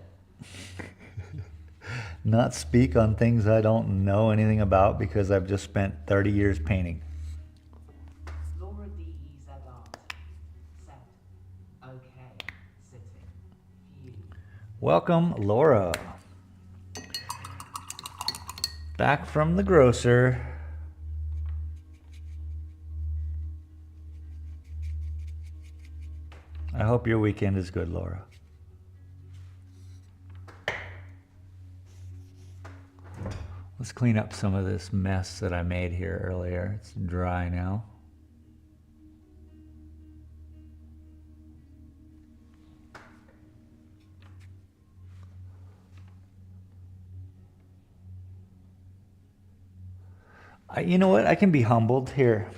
not speak on things I don't know anything about because I've just spent 30 years painting. Laura D.E.Z. Art. Set. Okay. Sitting. View. Welcome, Laura. Back from the grocer. I hope your weekend is good, Laura. Let's clean up some of this mess that I made here earlier. It's dry now. You know what? I can be humbled here.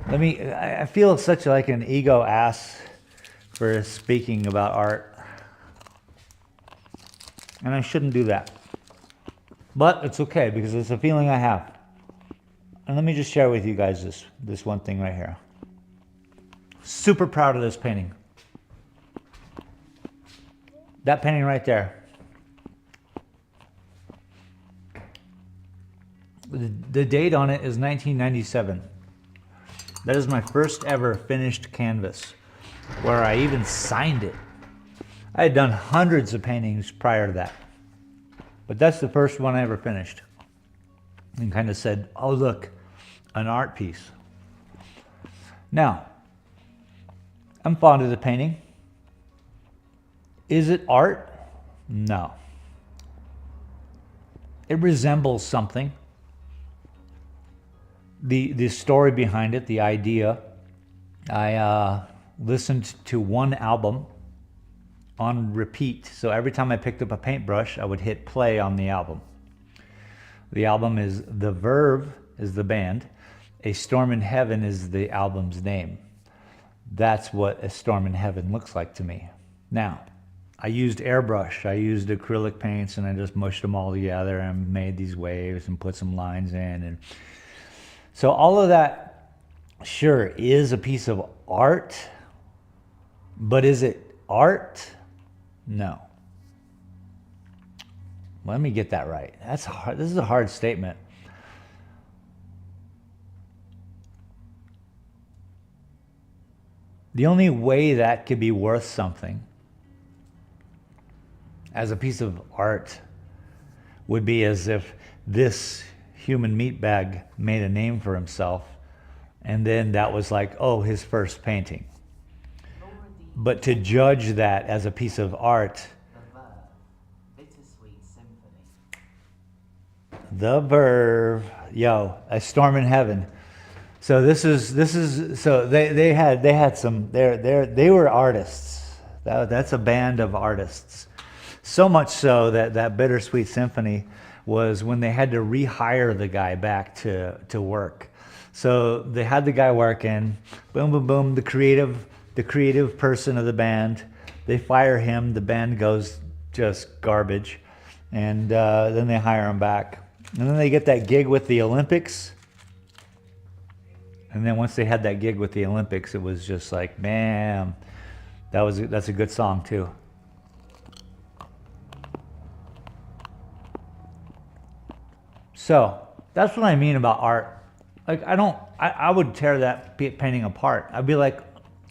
I feel such like an ego ass for speaking about art. And I shouldn't do that. But it's okay because it's a feeling I have. And let me just share with you guys this one thing right here. Super proud of this painting. That painting right there. The date on it is 1997. That is my first ever finished canvas where I even signed it. I had done hundreds of paintings prior to that, but that's the first one I ever finished and kind of said, oh look, an art piece. Now, I'm fond of the painting. Is it art? No. It resembles something. The story behind it, the idea, I listened to one album on repeat. So every time I picked up a paintbrush, I would hit play on the album. The album is The Verve is the band. A Storm in Heaven is the album's name. That's what A Storm in Heaven looks like to me. Now, I used airbrush, I used acrylic paints, and I just mushed them all together and made these waves and put some lines in. And so all of that, sure, is a piece of art, but is it art? No. Let me get that right. That's hard. This is a hard statement. The only way that could be worth something as a piece of art would be as if this human meatbag made a name for himself, and then that was like, oh, his first painting. But to judge that as a piece of art, The Verve, yo, A Storm in Heaven. So this is so they had some they were artists. That's a band of artists. So much so that Bittersweet Symphony was when they had to rehire the guy back to work. So they had the guy working, boom, boom, boom, the creative person of the band, they fire him, the band goes just garbage, and then they hire him back. And then they get that gig with the Olympics. And then once they had that gig with the Olympics, it was just like, man, that's a good song too. So that's what I mean about art. Like I would tear that painting apart. I'd be like,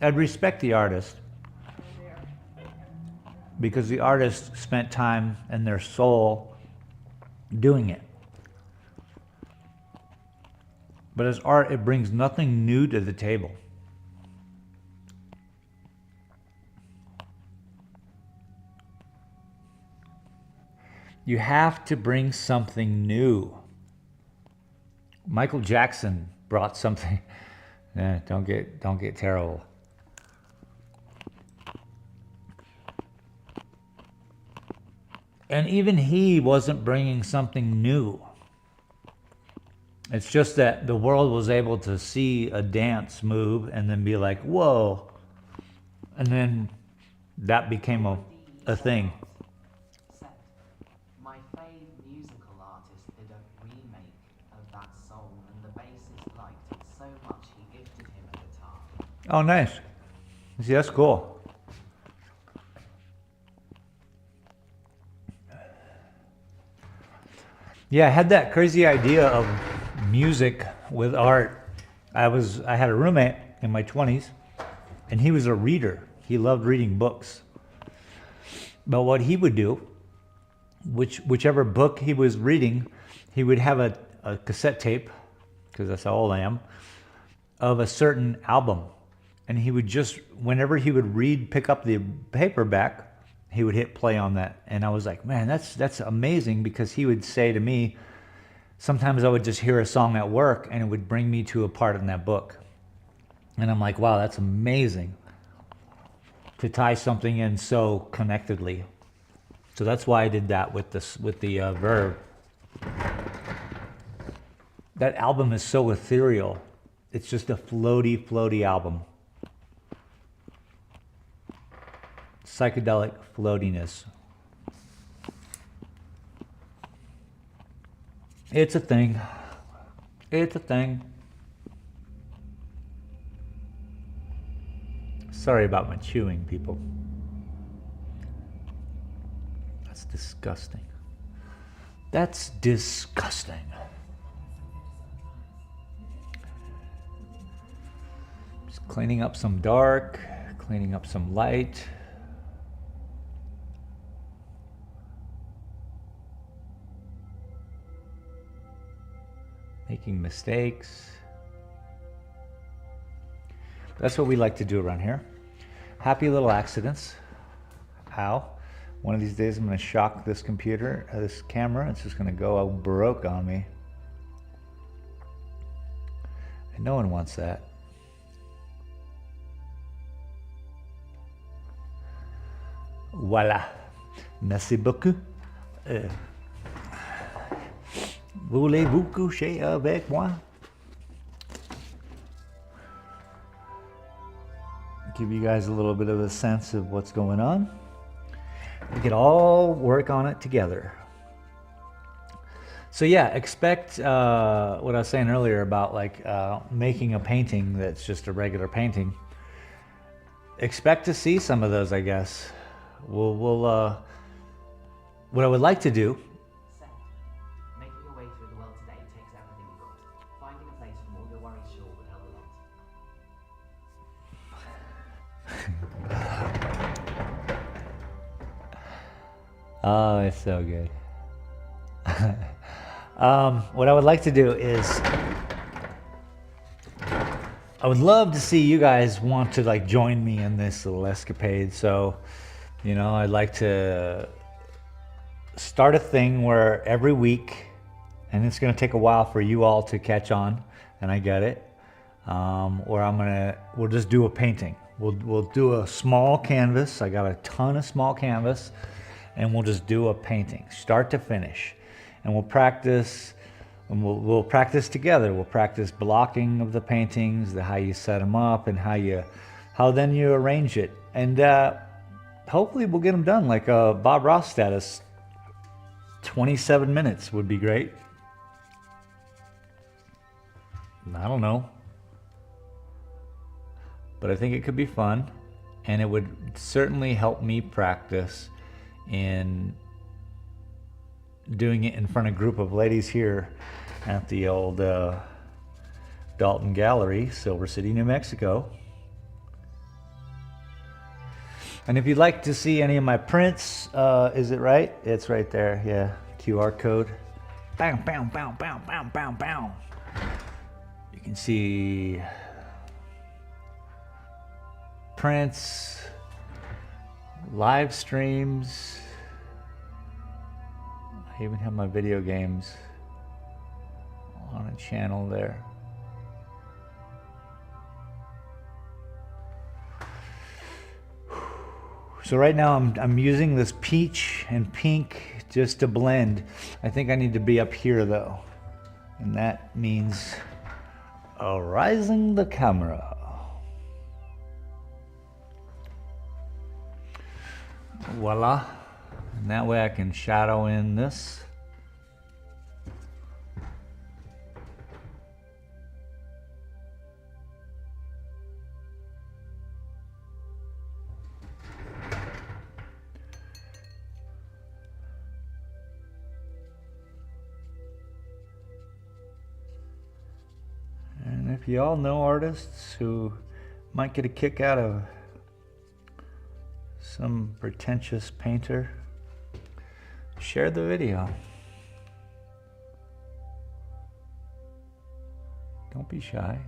I'd respect the artist because the artist spent time and their soul doing it. But as art, it brings nothing new to the table. You have to bring something new. Michael Jackson brought something. Don't get terrible. And even he wasn't bringing something new. It's just that the world was able to see a dance move and then be like, whoa. And then that became a thing. My fave musical artist did a remake of that song, and the bassist liked it so much he gifted him a guitar. Oh, nice. See, that's cool. Yeah, I had that crazy idea of music with art. I had a roommate in my 20s, and he was a reader. He loved reading books. But what he would do, whichever book he was reading, he would have a cassette tape, because that's how old I am, of a certain album. And he would just, whenever he would pick up the paperback, he would hit play on that. And I was like, man, that's amazing, because he would say to me, sometimes I would just hear a song at work and it would bring me to a part in that book. And I'm like, wow, that's amazing to tie something in so connectedly. So that's why I did that with the Verve. That album is so ethereal. It's just a floaty album. Psychedelic floatiness. It's a thing. It's a thing. Sorry about my chewing, people. That's disgusting. That's disgusting. Just cleaning up some dark, cleaning up some light. Making mistakes. That's what we like to do around here. Happy little accidents. Ow. One of these days I'm going to shock this computer, this camera. It's just going to go Baroque on me. And no one wants that. Voila. Merci beaucoup. Voulez-vous coucher avec moi? Give you guys a little bit of a sense of what's going on. We could all work on it together. So yeah, expect what I was saying earlier about like making a painting that's just a regular painting. Expect to see some of those, I guess. We'll what I would like to do. Seth, making your way through the world today takes everything you've got. Finding a place from all your worries sure would help a lot. Oh, it's so good. What I would like to do is, I would love to see you guys want to like join me in this little escapade. So, you know, I'd like to start a thing where every week, and it's going to take a while for you all to catch on, and I get it. Where we'll just do a painting. We'll do a small canvas. I got a ton of small canvas, and we'll just do a painting, start to finish, and we'll practice. And we'll practice together. We'll practice blocking of the paintings, how you set them up, and how then you arrange it. And hopefully we'll get them done like Bob Ross status. 27 minutes would be great. I don't know. But I think it could be fun. And it would certainly help me practice in doing it in front of a group of ladies here at the old Dalton Gallery, Silver City, New Mexico. And if you'd like to see any of my prints, is it right? It's right there, yeah. QR code. Bam, bam, bam, bam, bam, bam, bam. You can see prints, live streams. I even have my video games on a channel there. So right now I'm using this peach and pink just to blend. I think I need to be up here though. And that means rising the camera. Voila. And that way I can shadow in this. And if you all know artists who might get a kick out of some pretentious painter, share the video. Don't be shy.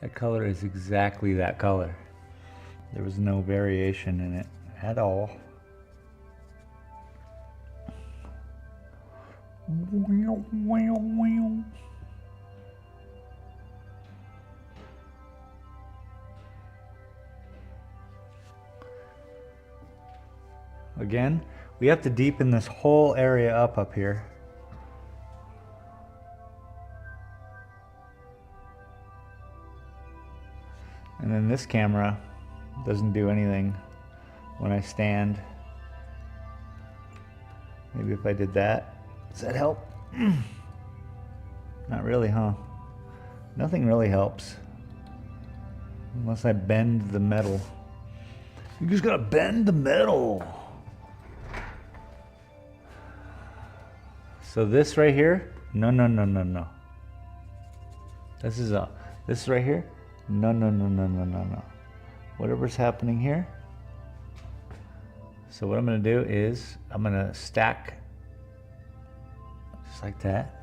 That color is exactly that color. There was no variation in it at all. Again, we have to deepen this whole area up here. And then this camera doesn't do anything when I stand. Maybe if I did that, does that help? Not really, huh? Nothing really helps. Unless I bend the metal. You just gotta bend the metal. So this right here, no. This right here, no. Whatever's happening here. So what I'm gonna do is, I'm gonna stack just like that.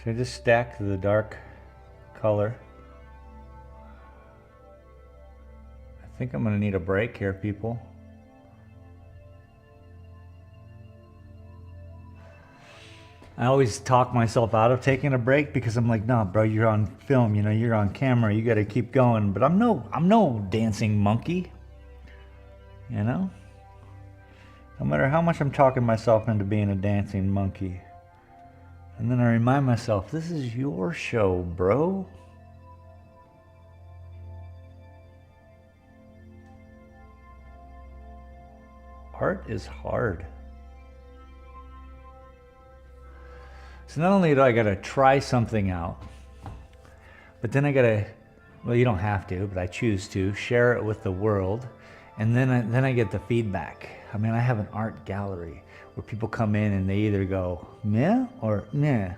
Should I just stack the dark color? I think I'm gonna need a break here, people. I always talk myself out of taking a break because I'm like, no, bro, you're on film, you know, you're on camera, you gotta keep going. But I'm no dancing monkey, you know? No matter how much I'm talking myself into being a dancing monkey. And then I remind myself, this is your show, bro. Art is hard. So not only do I gotta try something out, but then I gotta, well, you don't have to, but I choose to share it with the world, and then I get the feedback. I mean, I have an art gallery where people come in and they either go meh or meh.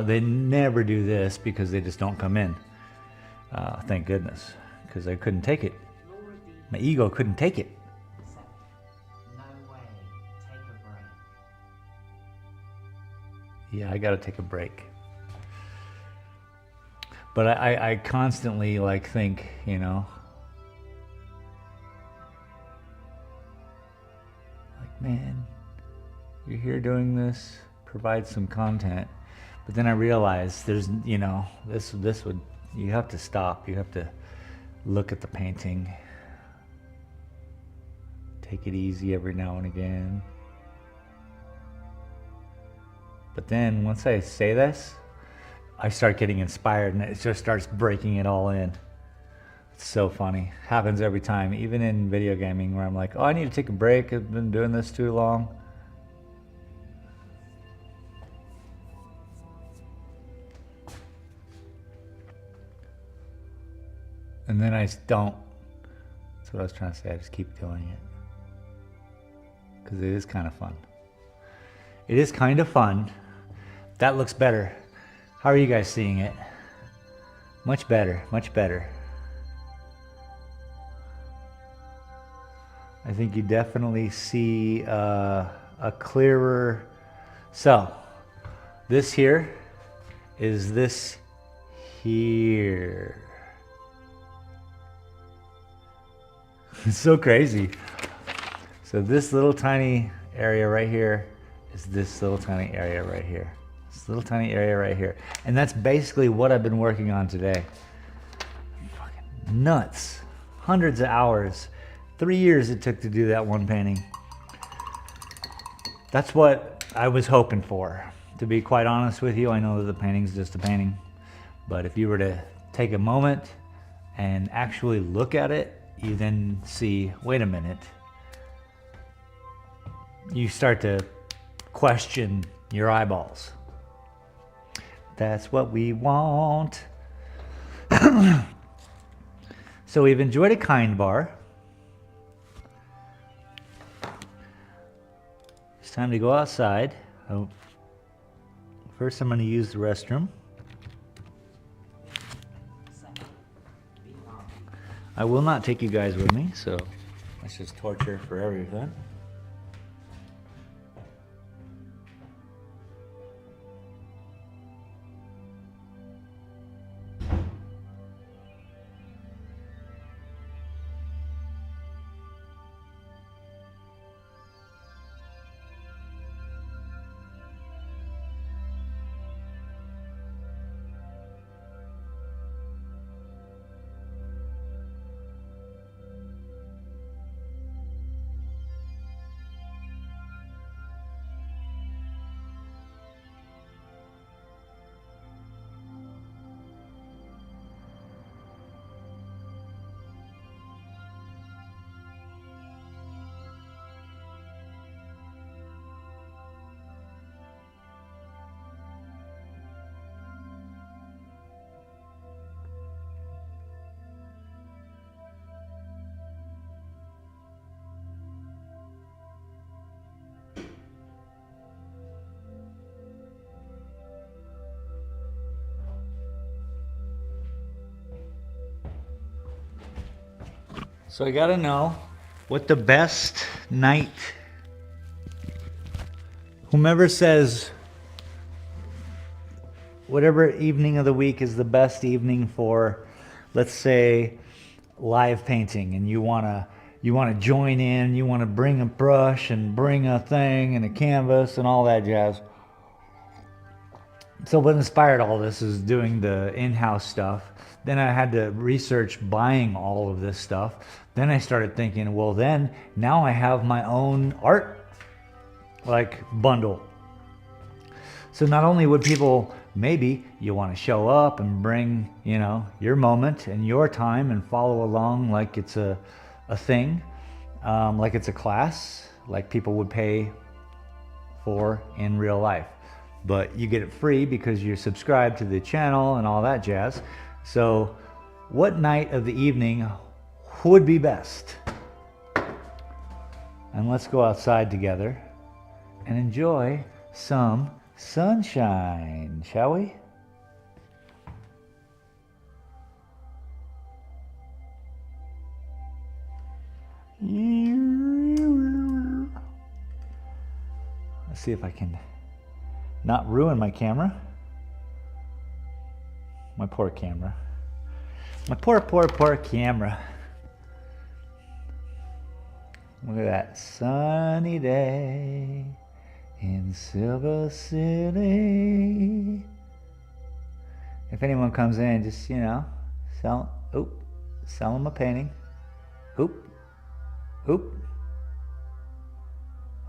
They never do this because they just don't come in. Thank goodness, because I couldn't take it. My ego couldn't take it. No way. Take a break. Yeah, I gotta take a break. But I constantly like think, you know, like, man, you're here doing this, provide some content. But then I realize there's, you know, this would, you have to stop. You have to look at the painting. Take it easy every now and again. But then once I say this, I start getting inspired and it just starts breaking it all in. It's so funny. Happens every time, even in video gaming where I'm like, oh, I need to take a break. I've been doing this too long. And then I don't. That's what I was trying to say. I just keep doing it. Because it is kind of fun. It is kind of fun. That looks better. How are you guys seeing it? Much better, much better. I think you definitely see a clearer. So, this here is this here. It's so crazy. So this little tiny area right here is this little tiny area right here. This little tiny area right here. And that's basically what I've been working on today. Fucking nuts. Hundreds of hours. 3 years it took to do that one painting. That's what I was hoping for. To be quite honest with you, I know that the painting's just a painting. But if you were to take a moment and actually look at it, you then see, wait a minute. You start to question your eyeballs. That's what we want. So we've enjoyed a kind bar. It's time to go outside. Oh. First I'm going to use the restroom. I will not take you guys with me, so that's just torture for everything. So I gotta know what the best night, whomever says whatever evening of the week is the best evening for, let's say, live painting, and you want to join in, you want to bring a brush and bring a thing and a canvas and all that jazz. So what inspired all this is doing the in-house stuff. Then I had to research buying all of this stuff. Then I started thinking, well, then now I have my own art like bundle. So not only would people, maybe you want to show up and bring, you know, your moment and your time and follow along like it's a thing, like it's a class, like people would pay for in real life. But you get it free because you're subscribed to the channel and all that jazz. So what night of the evening would be best? And let's go outside together and enjoy some sunshine, shall we? Let's see if I can not ruin my camera. My poor camera. My poor camera. Look at that sunny day in Silver City. If anyone comes in, just, you know, sell them a painting. Oop. I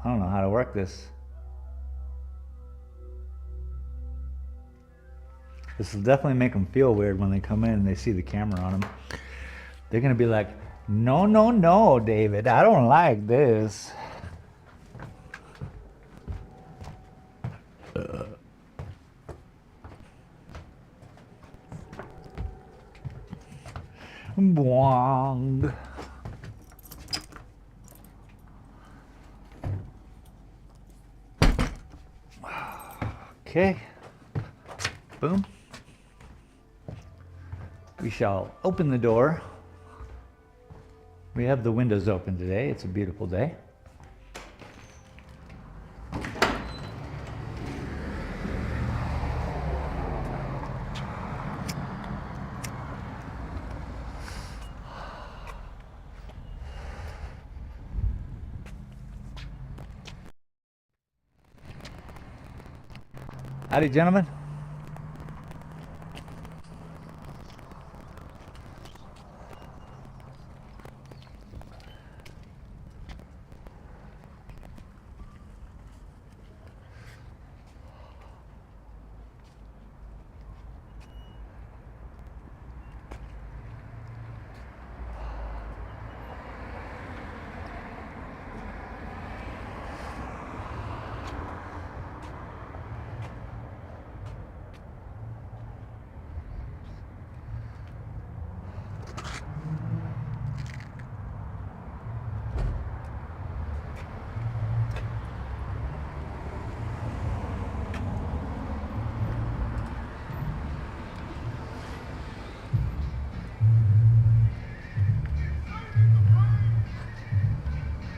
don't know how to work this. This will definitely make them feel weird when they come in and they see the camera on them. They're gonna be like, no, David, I don't like this. Bwong. Okay. Boom. We shall open the door. We have the windows open today. It's a beautiful day. Howdy, gentlemen.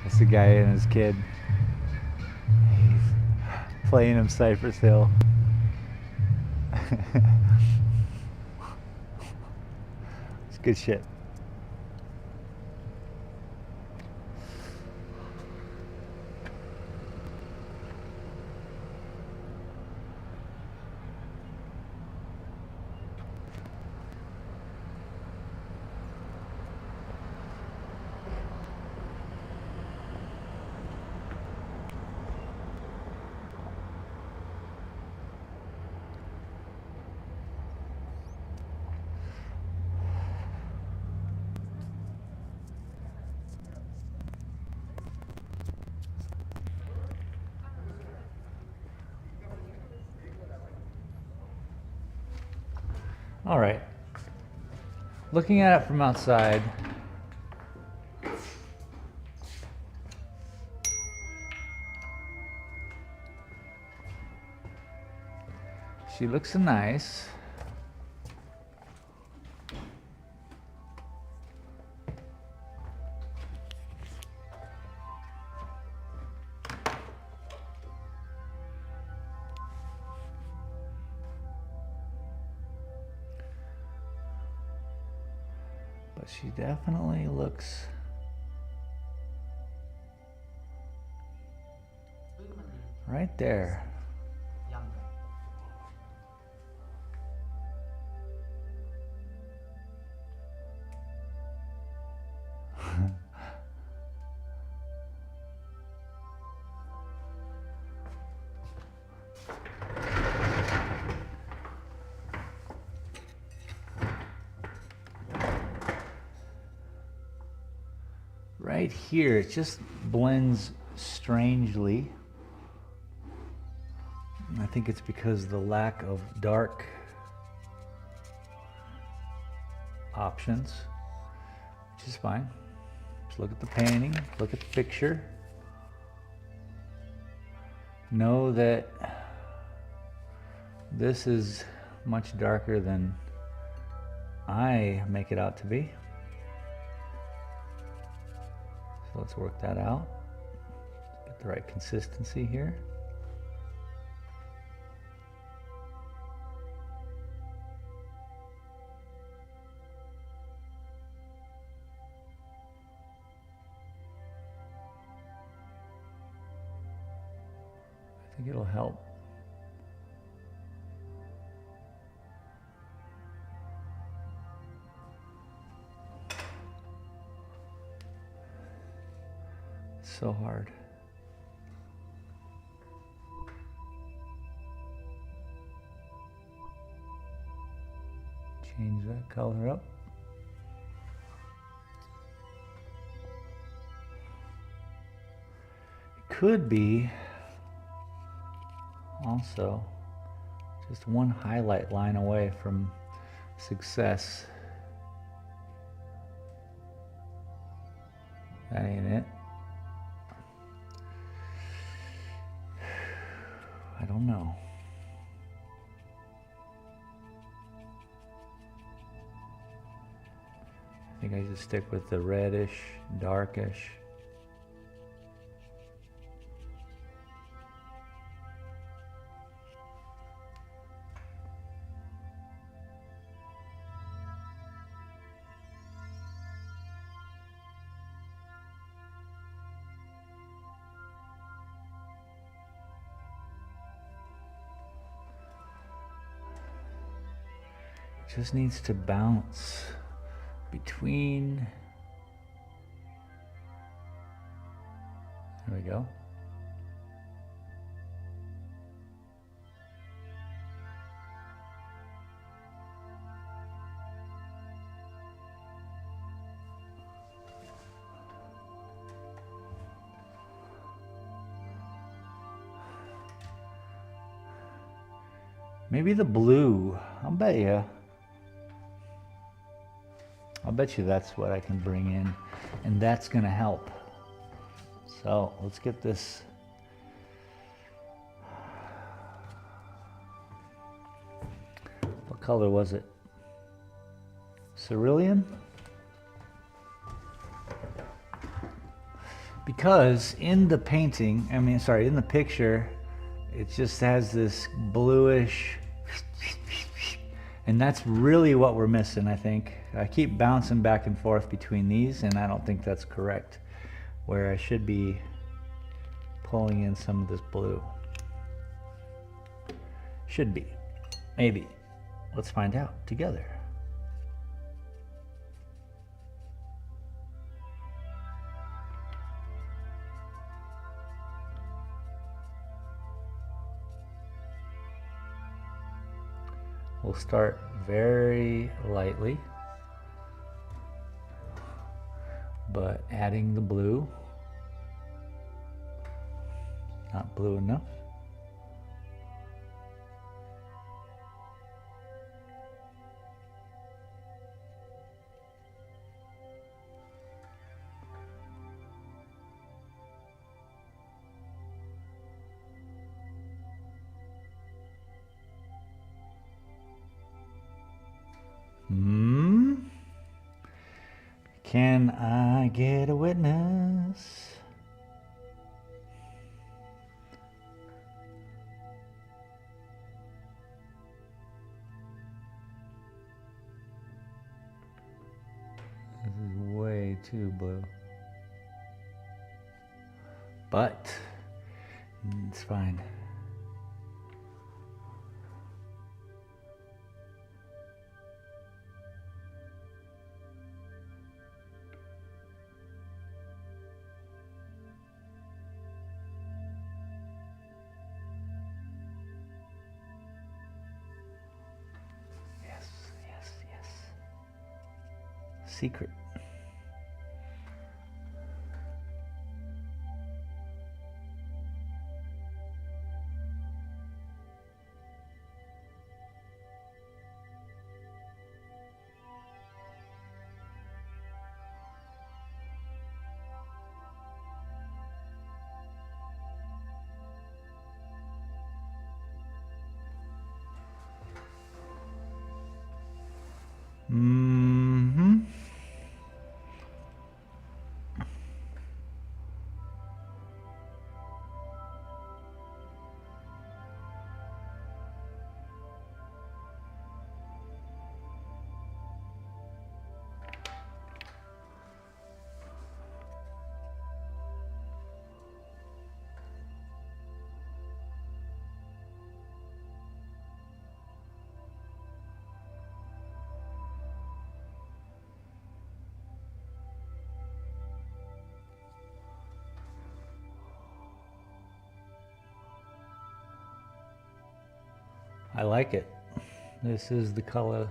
That's the guy and his kid. He's playing him Cypress Hill. It's good shit. All right. Looking at it from outside, she looks nice. She definitely looks right there. Younger. Right here, it just blends strangely. I think it's because of the lack of dark options, which is fine. Just look at the painting, look at the picture. Know that this is much darker than I make it out to be. So let's work that out. Get the right consistency here. I think it'll help. It's so hard. Change that color up. It could be also just one highlight line away from success. That ain't it. I don't know. I think I just stick with the reddish, darkish. Just needs to bounce between. There we go. Maybe the blue. I'll bet you. I'll bet you that's what I can bring in, and that's gonna help. So let's get this. What color was it? Cerulean? Because in the painting, in the picture, it just has this bluish, and that's really what we're missing, I think. I keep bouncing back and forth between these, and I don't think that's correct. Where I should be pulling in some of this blue. Should be. Maybe. Let's find out together. We'll start very lightly, but adding the blue. Not blue enough. Can I get a witness? too blue. But it's fine. Yes, yes, yes. Secret. Mm-hmm. I like it. This is the color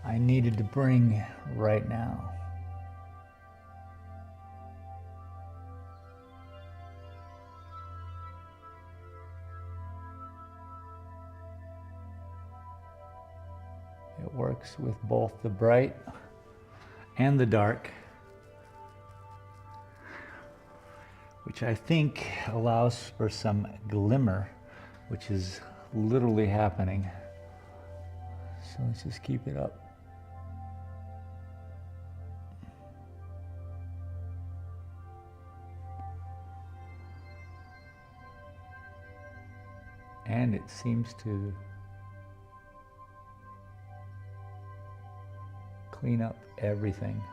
I needed to bring right now. It works with both the bright and the dark, which I think allows for some glimmer, which is literally happening. So let's just keep it up. And it seems to clean up everything.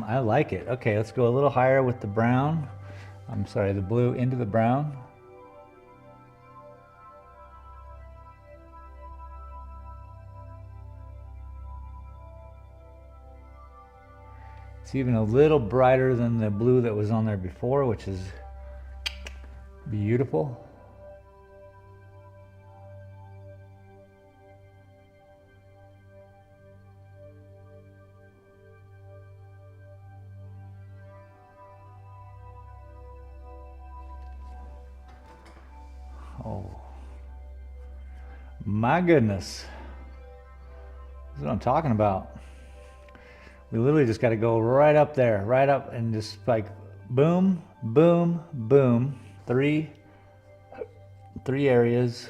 I like it. Okay, let's go a little higher with the brown. I'm sorry, the blue into the brown. It's even a little brighter than the blue that was on there before, which is beautiful. Oh, my goodness. This is what I'm talking about. We literally just got to go right up there, right up, and just like boom, boom, boom. Three areas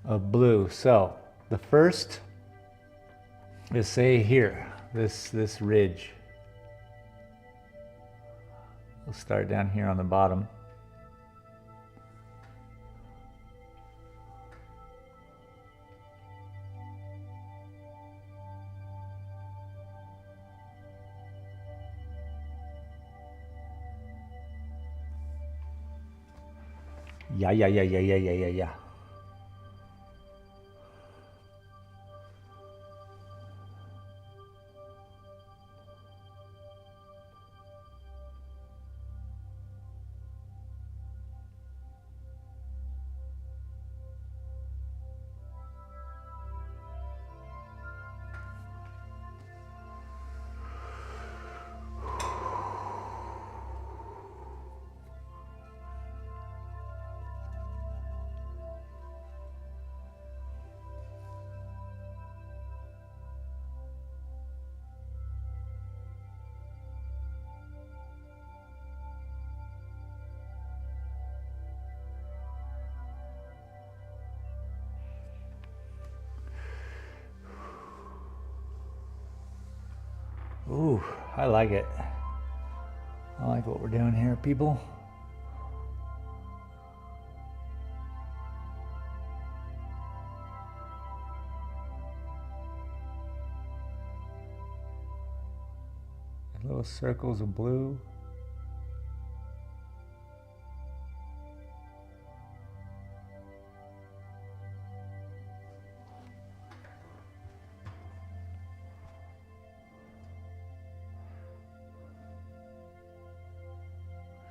of blue. So the first is, say, here, this ridge. We'll start down here on the bottom. Yeah. Ooh, I like it. I like what we're doing here, people. Little circles of blue.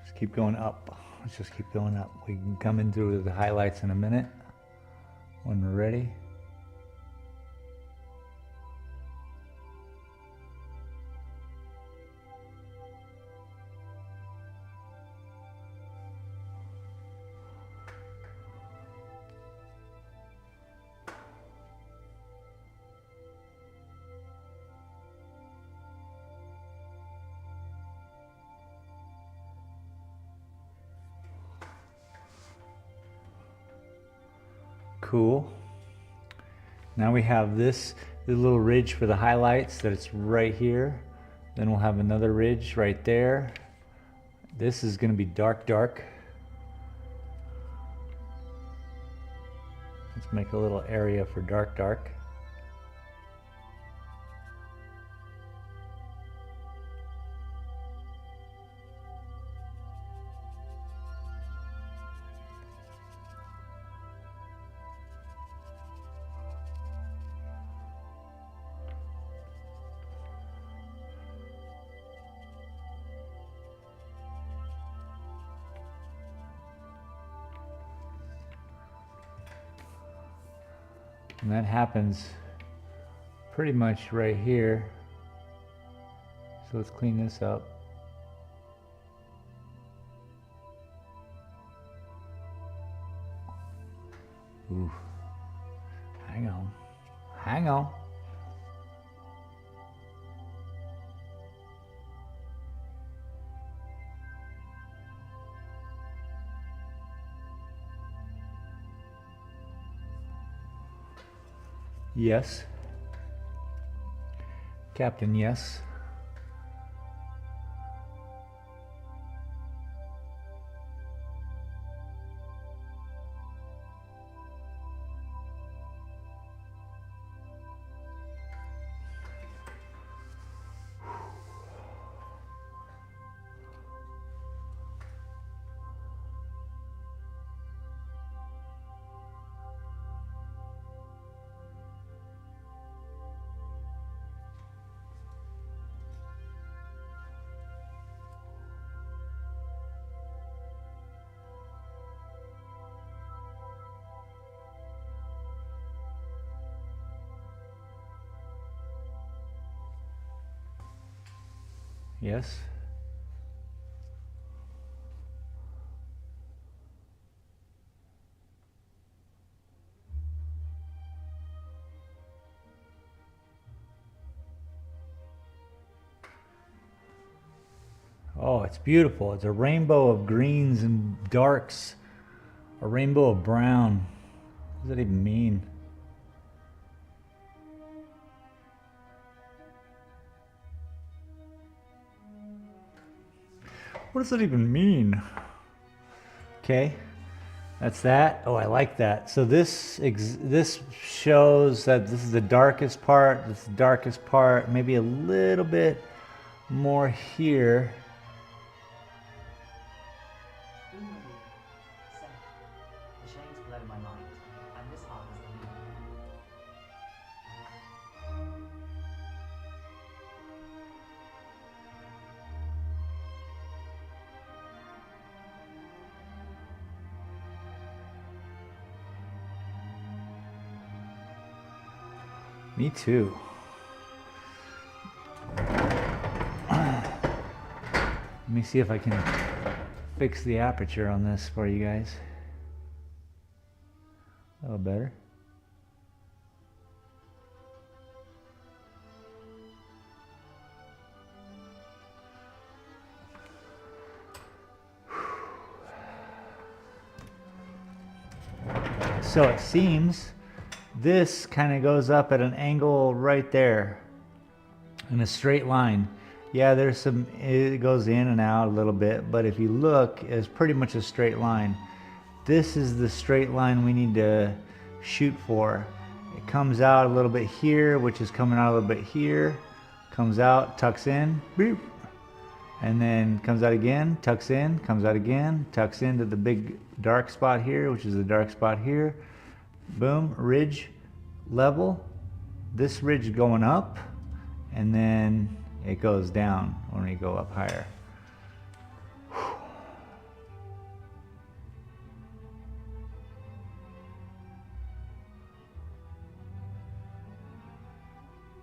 Just keep going up. Let's just keep going up. We can come in through the highlights in a minute when we're ready. Cool. Now we have this little ridge for the highlights that it's right here. Then we'll have another ridge right there. This is going to be dark, dark. Let's make a little area for dark, dark. And that happens pretty much right here. So let's clean this up. Ooh. Hang on. Hang on. Yes. Captain, yes. Yes. Oh, it's beautiful. It's a rainbow of greens and darks. A rainbow of brown. What does that even mean? What does that even mean? Okay, that's that. Oh, I like that. So this shows that this is the darkest part. This is the darkest part. Maybe a little bit more here. The shades blow my mind, and this heart is the lead. Me too. Let me see if I can fix the aperture on this for you guys. A little better. So it seems this kind of goes up at an angle right there in a straight line. Yeah, there's some, it goes in and out a little bit, but if you look, it's pretty much a straight line. This is the straight line we need to shoot for. It comes out a little bit here, which is coming out a little bit here. Comes out, tucks in, boop, and then comes out again, tucks in, comes out again, tucks into the big dark spot here, which is the dark spot here. Boom, ridge, level. This ridge going up, and then it goes down when we go up higher.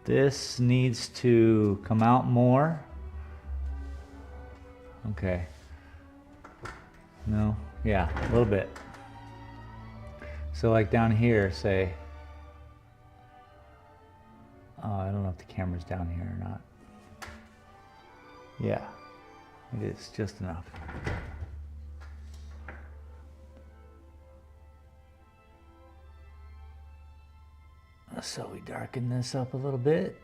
This needs to come out more. Okay. No, yeah, a little bit. So like down here, say, oh, I don't know if the camera's down here or not. Yeah, it is just enough. So we darken this up a little bit.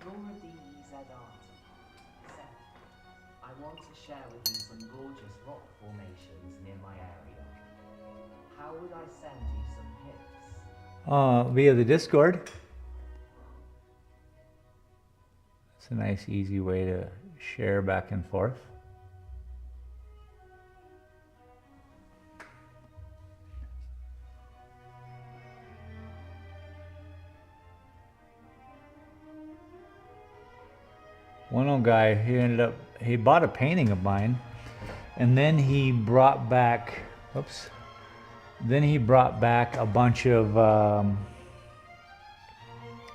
Laura D.Z. Art. Seth, I want to share with you some gorgeous rock formations near my area. How would I send you some pics? Via the Discord. It's a nice, easy way to share back and forth. One old guy, he bought a painting of mine, and then he brought back, then he brought back a bunch of,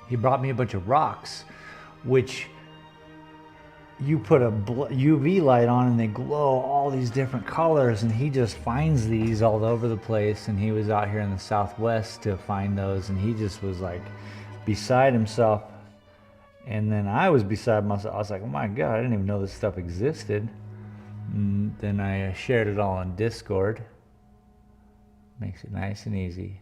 he brought me a bunch of rocks, which you put a UV light on and they glow all these different colors, and he just finds these all over the place, and he was out here in the Southwest to find those, and he just was like beside himself. And then I was beside myself. I was like, oh my God, I didn't even know this stuff existed. And then I shared it all on Discord. Makes it nice and easy.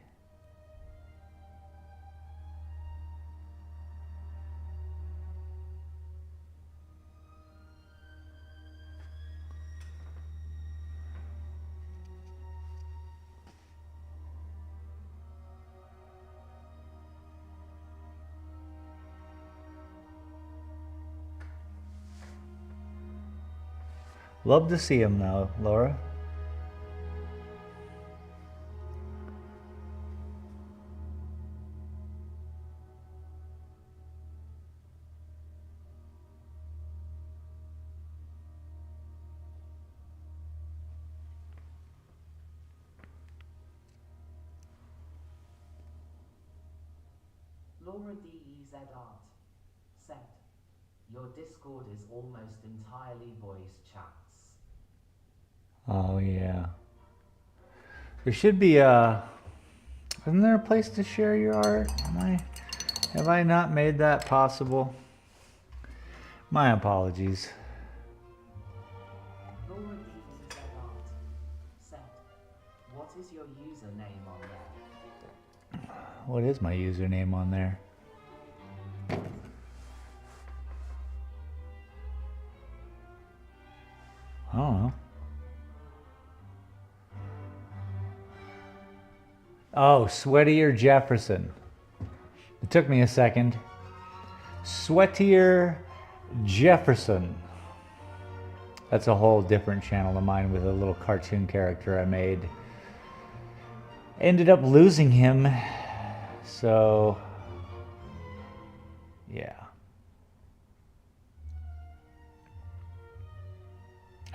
Love to see him now, Laura. Laura D.Z. Art. Seth, your Discord is almost entirely voice chats. Oh yeah. There should be isn't there a place to share your art? Have I not made that possible? My apologies. Laura D.Z. Art. Seth, what is your username on there? What is my username on there? I don't know. Oh, Sweatier Jefferson. It took me a second. Sweatier Jefferson. That's a whole different channel of mine with a little cartoon character I made. Ended up losing him. So, yeah.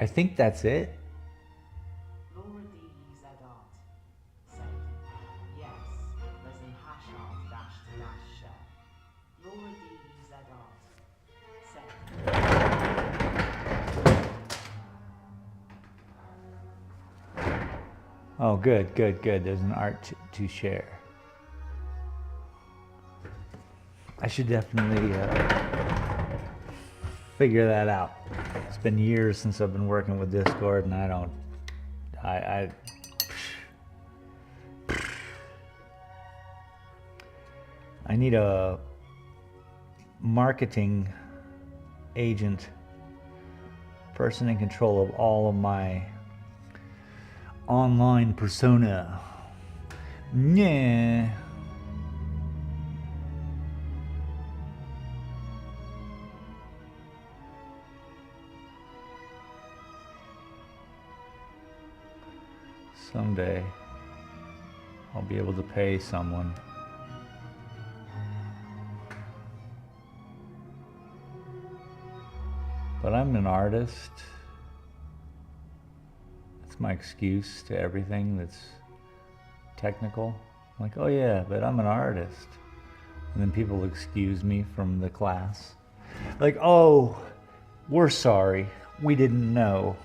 I think that's it. Laura D.Z. Art. Send. Yes, there's an hash art dash to dash share. Laura D.Z. Art. Send. Oh, good, good, good. There's an art to share. I should definitely figure that out. It's been years since I've been working with Discord, and I need a marketing agent, person in control of all of my online persona. Yeah. Someday I'll be able to pay someone. But I'm an artist. That's my excuse to everything that's technical. I'm like, oh yeah, but I'm an artist. And then people excuse me from the class. Like, oh, we're sorry. We didn't know.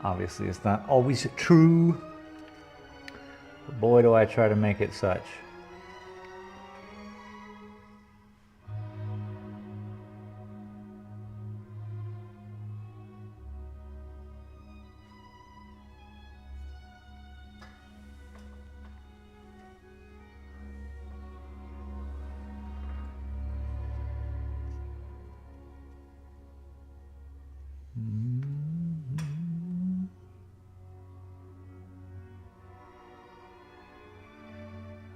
Obviously, it's not always true. But boy, do I try to make it such.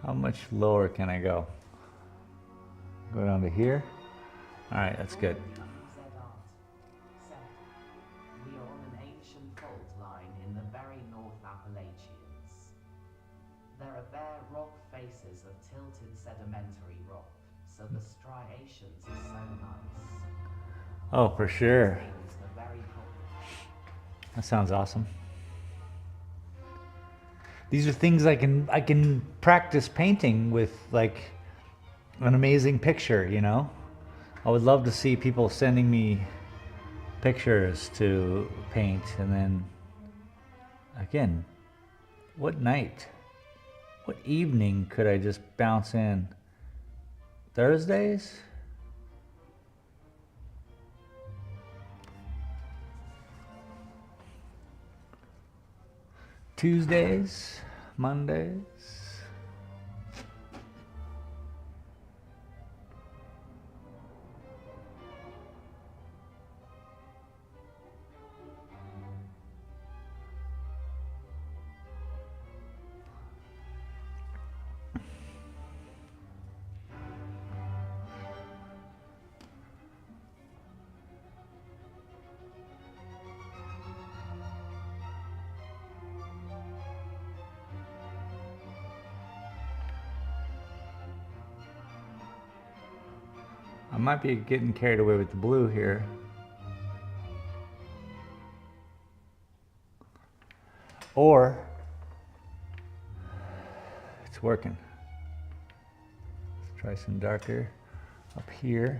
How much lower can I go? Go down to here? Alright, that's good. We are on an ancient fault line in the very North Appalachians. There are bare rock faces of tilted sedimentary rock, so the striations are so nice. Oh, for sure. Things are very cool. That sounds awesome. These are things I can practice painting with, like an amazing picture, you know? I would love to see people sending me pictures to paint, and then again, what night, what evening could I just bounce in? Thursdays? Tuesdays? Mondays? I might be getting carried away with the blue here. Or it's working. Let's try some darker up here.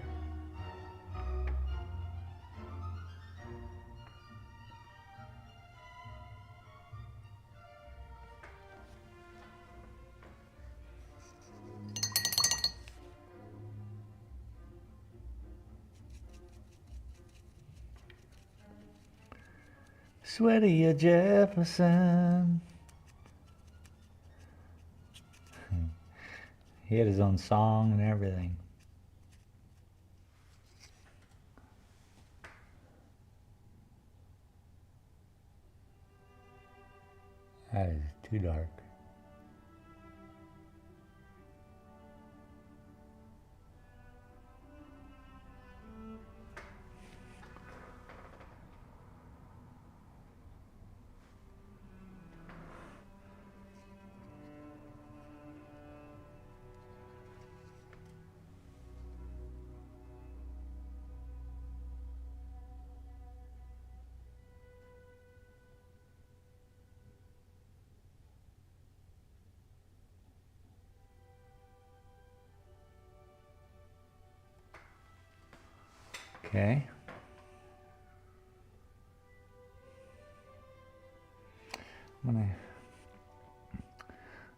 Sweaty Jefferson. He had his own song and everything. That is too dark. Okay.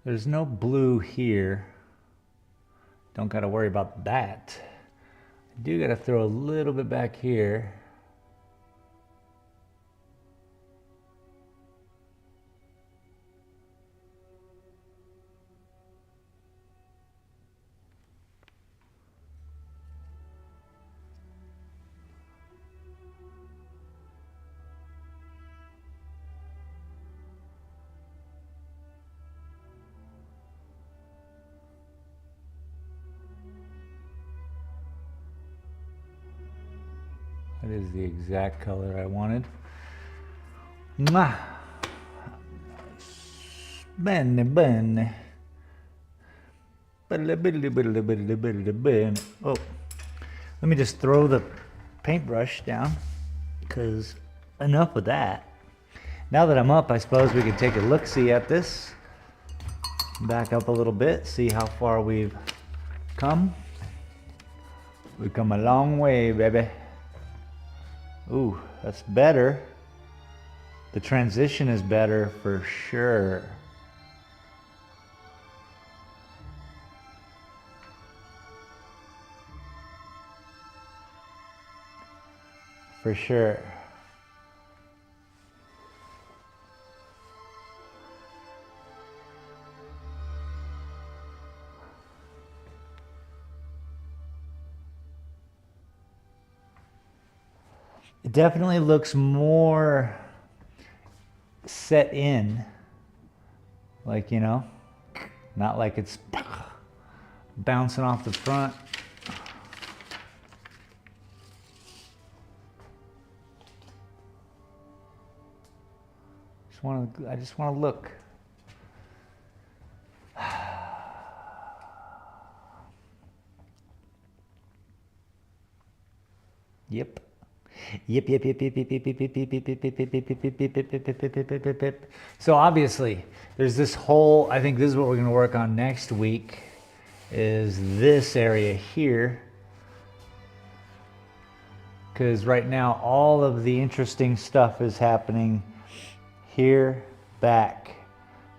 There's no blue here. Don't got to worry about that. I do got to throw a little bit back here. That is the exact color I wanted. Mwah. Bene, bene. Oh, let me just throw the paintbrush down, because enough with that. Now that I'm up, I suppose we could take a look-see at this. Back up a little bit, see how far we've come. We've come a long way, baby. Ooh, that's better. The transition is better for sure. For sure. It definitely looks more set in, like, you know, not like it's bouncing off the front. I just want to look. Yep. Yep. So obviously, there's this whole, I think this is what we're going to work on next week, is this area here. Because right now, all of the interesting stuff is happening here, back.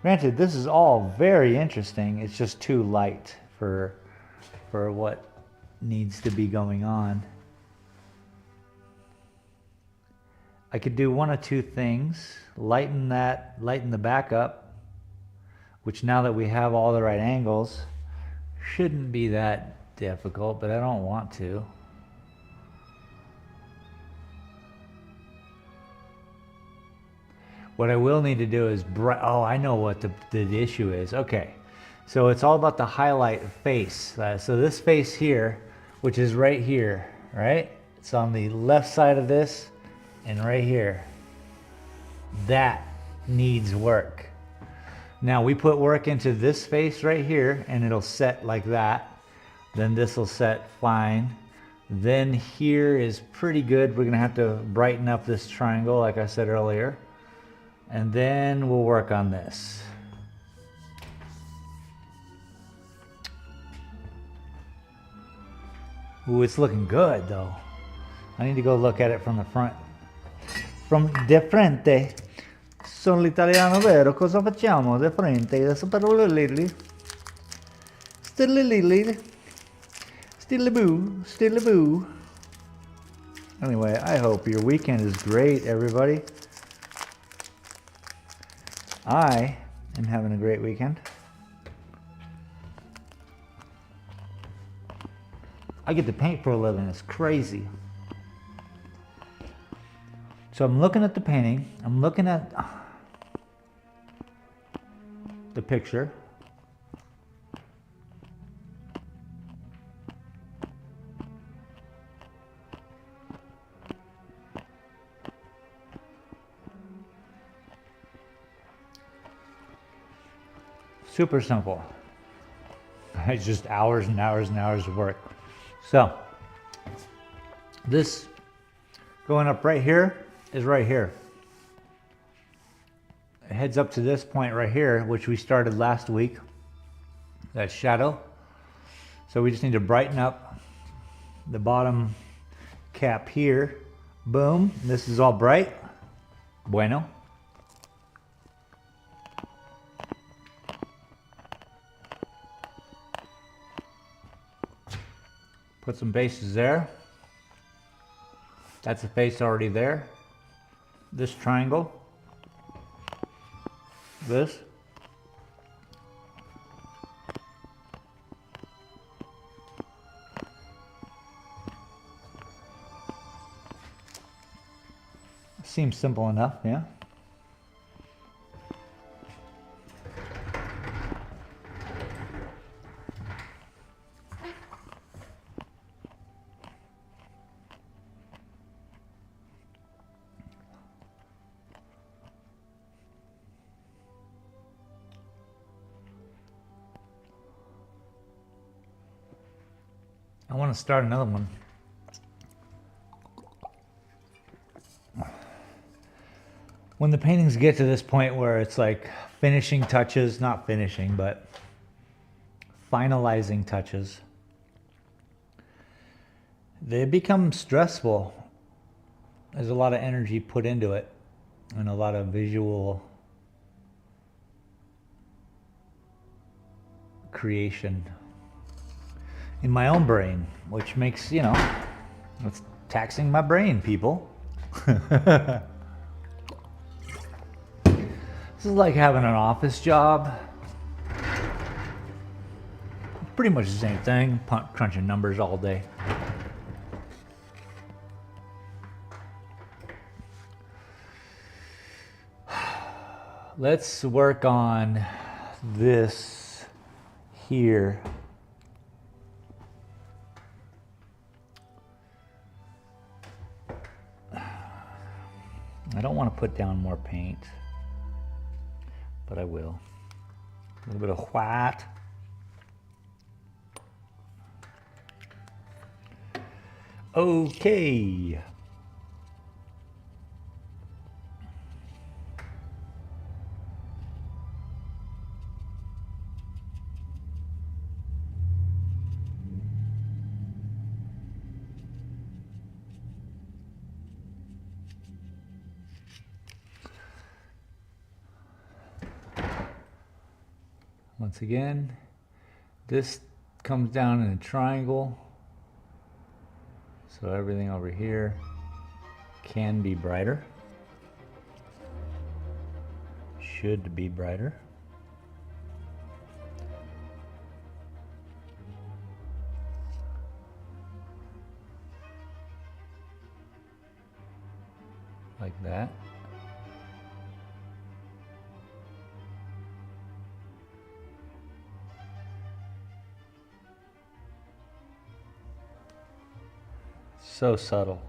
Granted, this is all very interesting. It's just too light for what needs to be going on. I could do one of two things. Lighten the back up, which now that we have all the right angles, shouldn't be that difficult, but I don't want to. What I will need to do is oh, I know what the issue is. Okay, so it's all about the highlight face. So this face here, which is right here, right? It's on the left side of this and right here. That needs work. Now we put work into this face right here and it'll set like that. Then this will set fine. Then here is pretty good. We're gonna have to brighten up this triangle like I said earlier. And then we'll work on this. Ooh, it's looking good though. I need to go look at it from the front. From de frente. Sono l'italiano vero, cosa facciamo de frente? Adesso parlo lì. Still boo. Anyway, I hope your weekend is great, everybody. I am having a great weekend. I get to paint for a living. It's crazy. So I'm looking at the painting. I'm looking at the picture. Super simple. It's just hours and hours and hours of work. So this going up right here is right here. It heads up to this point right here, which we started last week. That shadow. So we just need to brighten up the bottom cap here. Boom. This is all bright. Bueno. Put some bases there. That's a face already there. This triangle. This. Seems simple enough, yeah? want to start another one. When the paintings get to this point where it's like finishing touches, not finishing, but finalizing touches, they become stressful. There's a lot of energy put into it and a lot of visual creation in my own brain, which makes, you know, it's taxing my brain, people. This is like having an office job. Pretty much the same thing, crunching numbers all day. Let's work on this here. I don't want to put down more paint, but I will. A little bit of white. Okay. Once again, this comes down in a triangle. So everything over here can be brighter. Should be brighter. Like that. So subtle.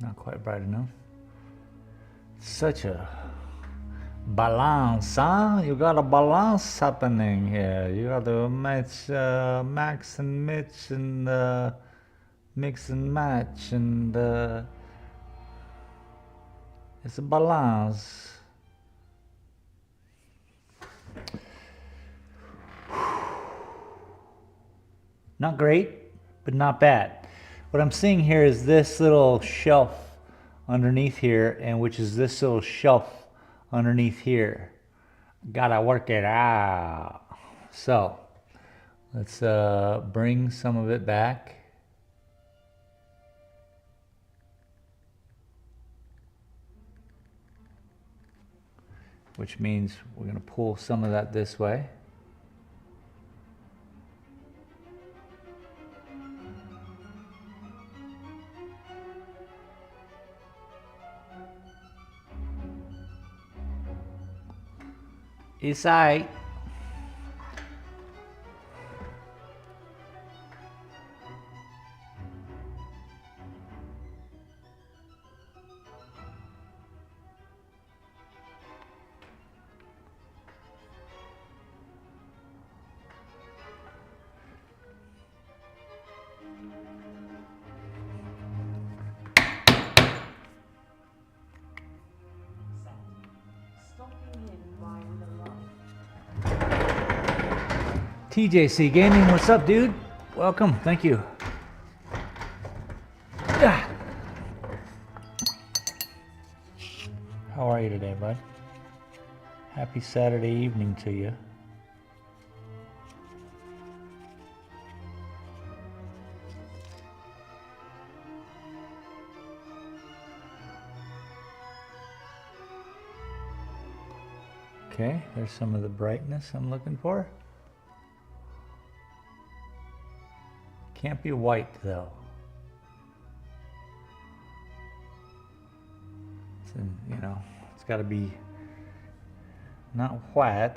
Not quite bright enough. Such a balance, huh? You got a balance happening here. You got to match, max and mix and mix and match, and it's a balance. Not great, but not bad. What I'm seeing here is this little shelf underneath here, and which is this little shelf underneath here. Gotta work it out. So let's bring some of it back. Which means we're gonna pull some of that this way. It's aight. Stopping in by the light. TJC Gaming, what's up, dude? Welcome, thank you. Ah. How are you today, bud? Happy Saturday evening to you. Okay, there's some of the brightness I'm looking for. Can't be white though. You know, it's got to be not white,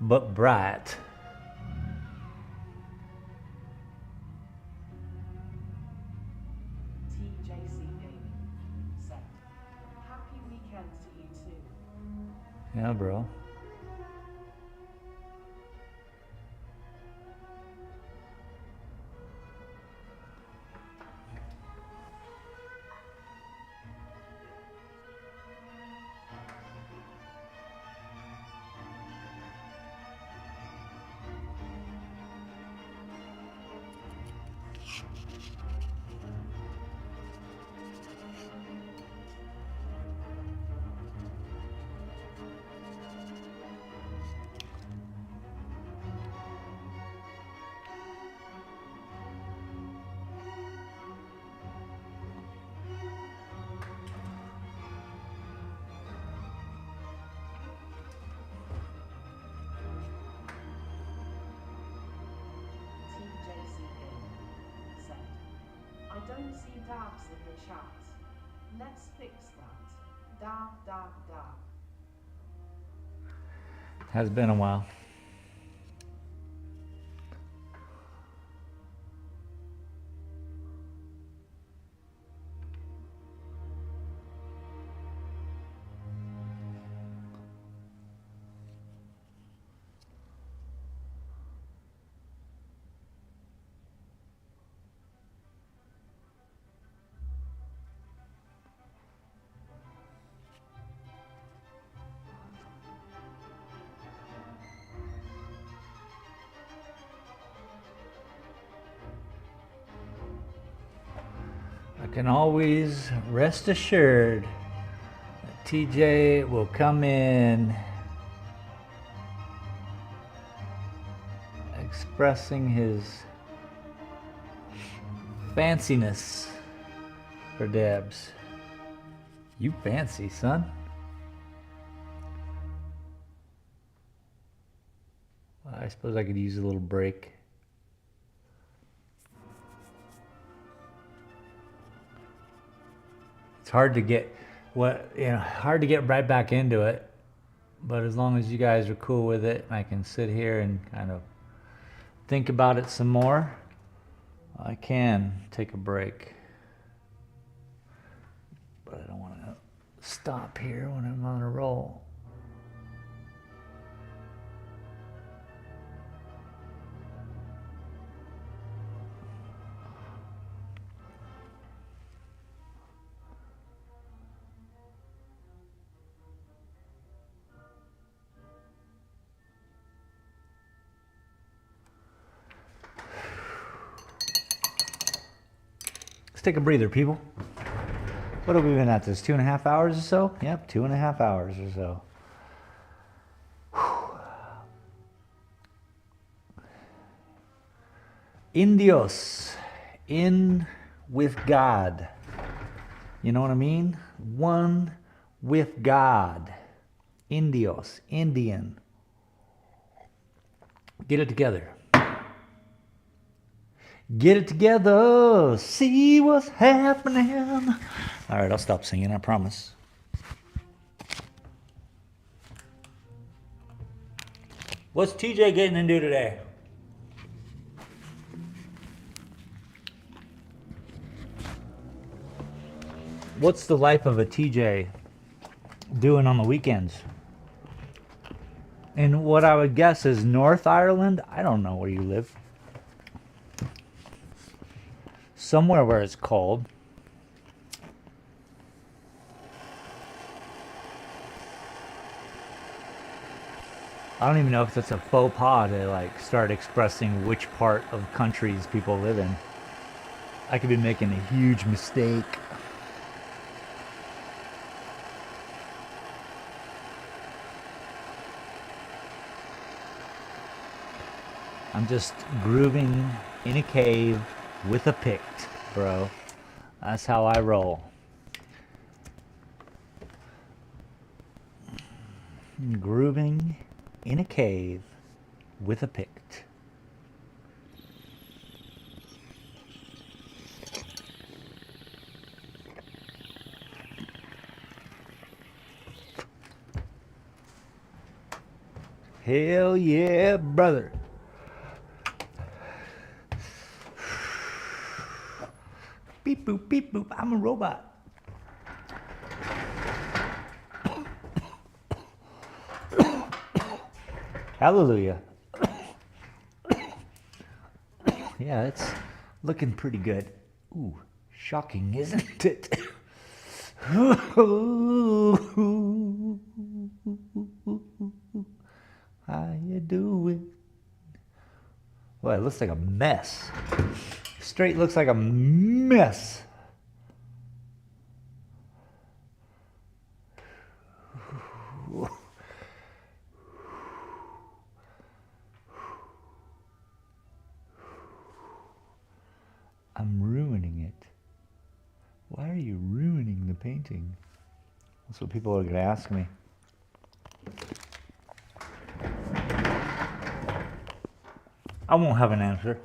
but bright. TJC Gaming. Set. Happy weekend to you too. Yeah, bro. TJC Gaming. Set. I don't see dabs in the chat. Let's fix that. Dab, dab, dab. Has been a while. I can always rest assured that TJ will come in expressing his fanciness for Debs. You fancy, son. Well, I suppose I could use a little break. It's hard to get hard to get right back into it, but as long as you guys are cool with it, I can sit here and kind of think about it some more. I can take a break, but I don't want to stop here when I'm on a roll. Take a breather, people. What have we been at this? 2.5 hours or so? Yep, 2.5 hours or so. Whew. In Dios, in with God. You know what I mean? One with God. In Dios, Indian. Get it together. Get it together, see what's happening. All right, I'll stop singing, I promise. What's TJ getting into today? What's the life of a TJ doing on the weekends? In what I would guess is North Ireland. I don't know where you live. Somewhere where it's cold. I don't even know if that's a faux pas to like start expressing which part of countries people live in. I could be making a huge mistake. I'm just grooving in a cave with a pick, bro. That's how I roll. Grooving in a cave with a pick. Hell yeah, brother. Beep boop, I'm a robot. Hallelujah. Yeah, it's looking pretty good. Ooh, shocking, isn't it? How you doing? Well, it looks like a mess. Straight looks like a mess. I'm ruining it. Why are you ruining the painting? That's what people are going to ask me. I won't have an answer.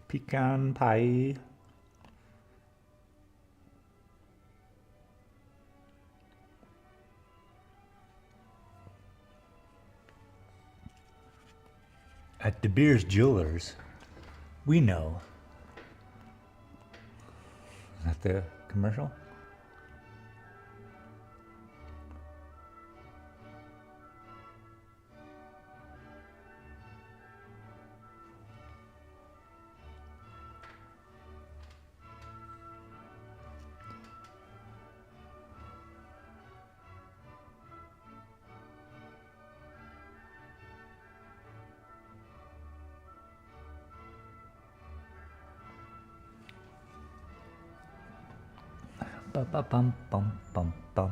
Pecan pie. At De Beers Jewelers, we know. Is that the commercial? Bum, bum, bum, bum, bum, bum.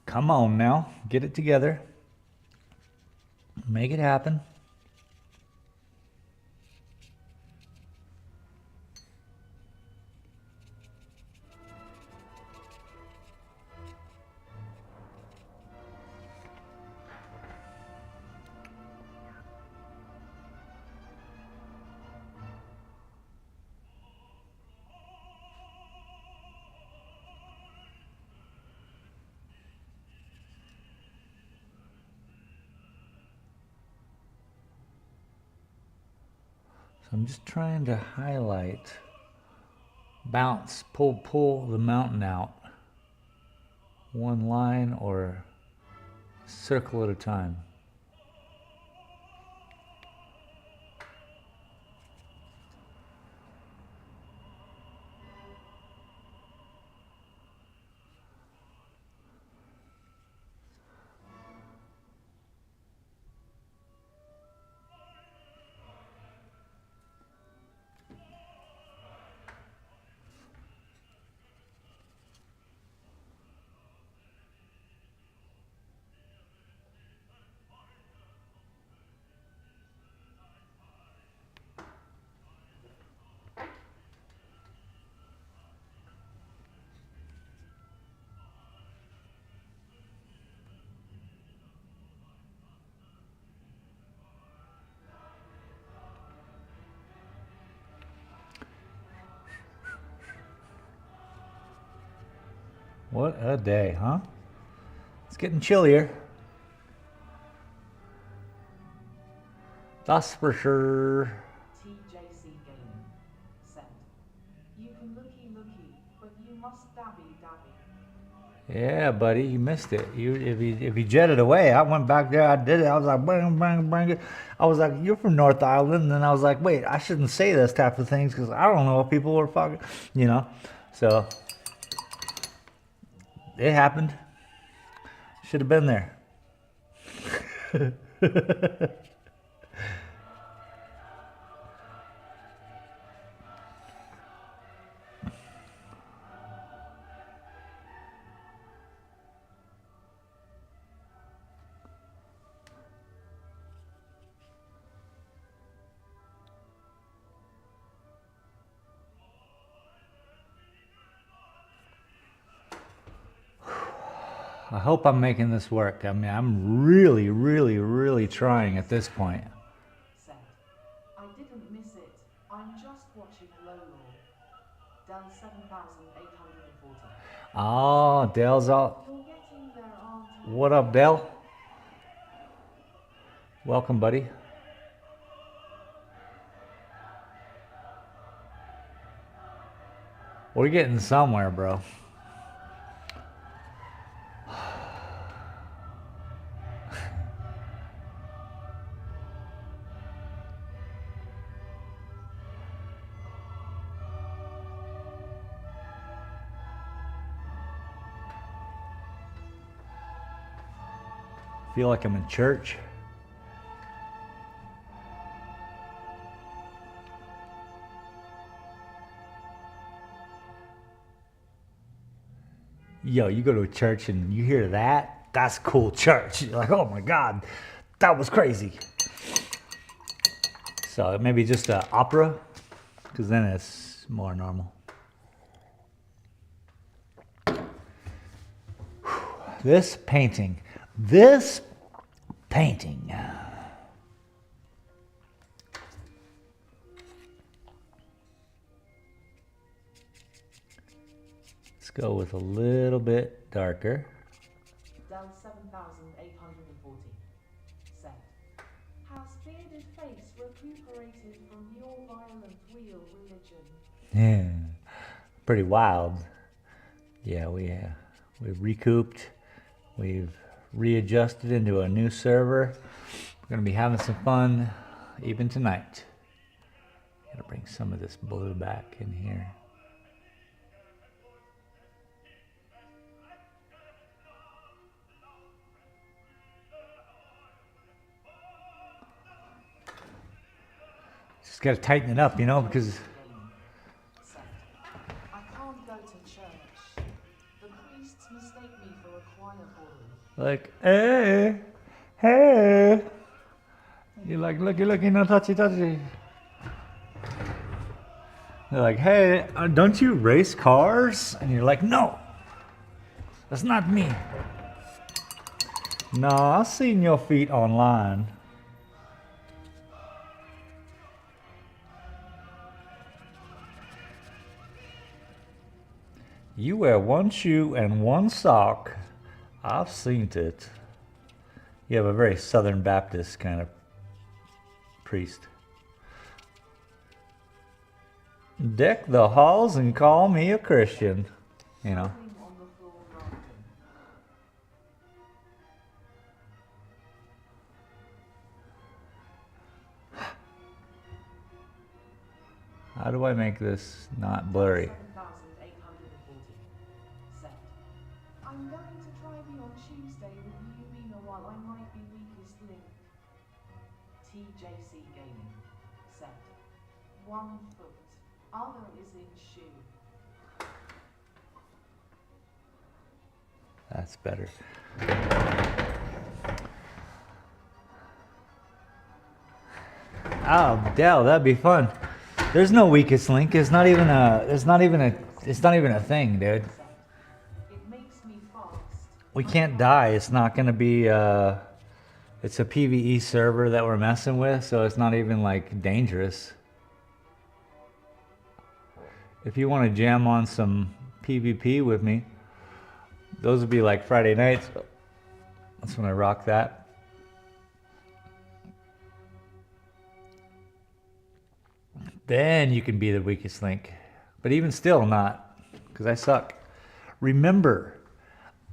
Come on now, get it together. Make it happen. I'm just trying to highlight, bounce, pull the mountain out. One line or circle at a time. What a day, huh? It's getting chillier. That's for sure. TJC Gaming said, "You can looky, but you must dabby. Yeah, buddy, you missed it. If you jetted away, I went back there, I did it. I was like, bang, bang, bang. I was like, you're from North Island. And then I was like, wait, I shouldn't say this type of things because I don't know if people are fucking, you know. So it happened. Should have been there. I hope I'm making this work. I mean, I'm really trying at this point. Said, "I didn't miss it. I'm just watching Low Law. Done 7,840. Oh, Dale's out. You're getting there, aren't you?" What up, Dale? Welcome, buddy. We're getting somewhere, bro. Feel like I'm in church. Yo, you go to a church and you hear that? That's cool church. You're like, oh my God, that was crazy. So maybe just an opera, because then it's more normal. This painting. Let's go with a little bit darker. Done 7,840. Said, "Has bearded face recuperated from your violent wheel religion?" Yeah, pretty wild. Yeah, we've recouped. We've readjusted into a new server. We're gonna be having some fun even tonight. Gotta bring some of this blue back in here. Just gotta tighten it up, you know, because Said, "I can't go to church. The priests mistake me for a choir boy." like, hey. You're like, looky, no touchy. They're like, hey, don't you race cars? And you're like, no, that's not me. No, I've seen your feet online. You wear one shoe and one sock. I've seen it. You have a very Southern Baptist kind of priest. Deck the halls and call me a Christian. You know. Falling on the floor rocking. How do I make this not blurry? 7,840. Set. I'm going to try the on Tuesday with you being a while I might be weakest link. TJC Gaming. Set. 1 foot. Other is in shoe. That's better. Oh, Dell, that'd be fun. There's no weakest link. It's not even a. It's not even a thing, dude. It makes me fast. We can't die. It's not gonna be. It's a PvE server that we're messing with, so it's not even like dangerous. If you want to jam on some PvP with me, those would be like Friday nights. That's when I rock that. Then you can be the weakest link. But even still not, because I suck. Remember,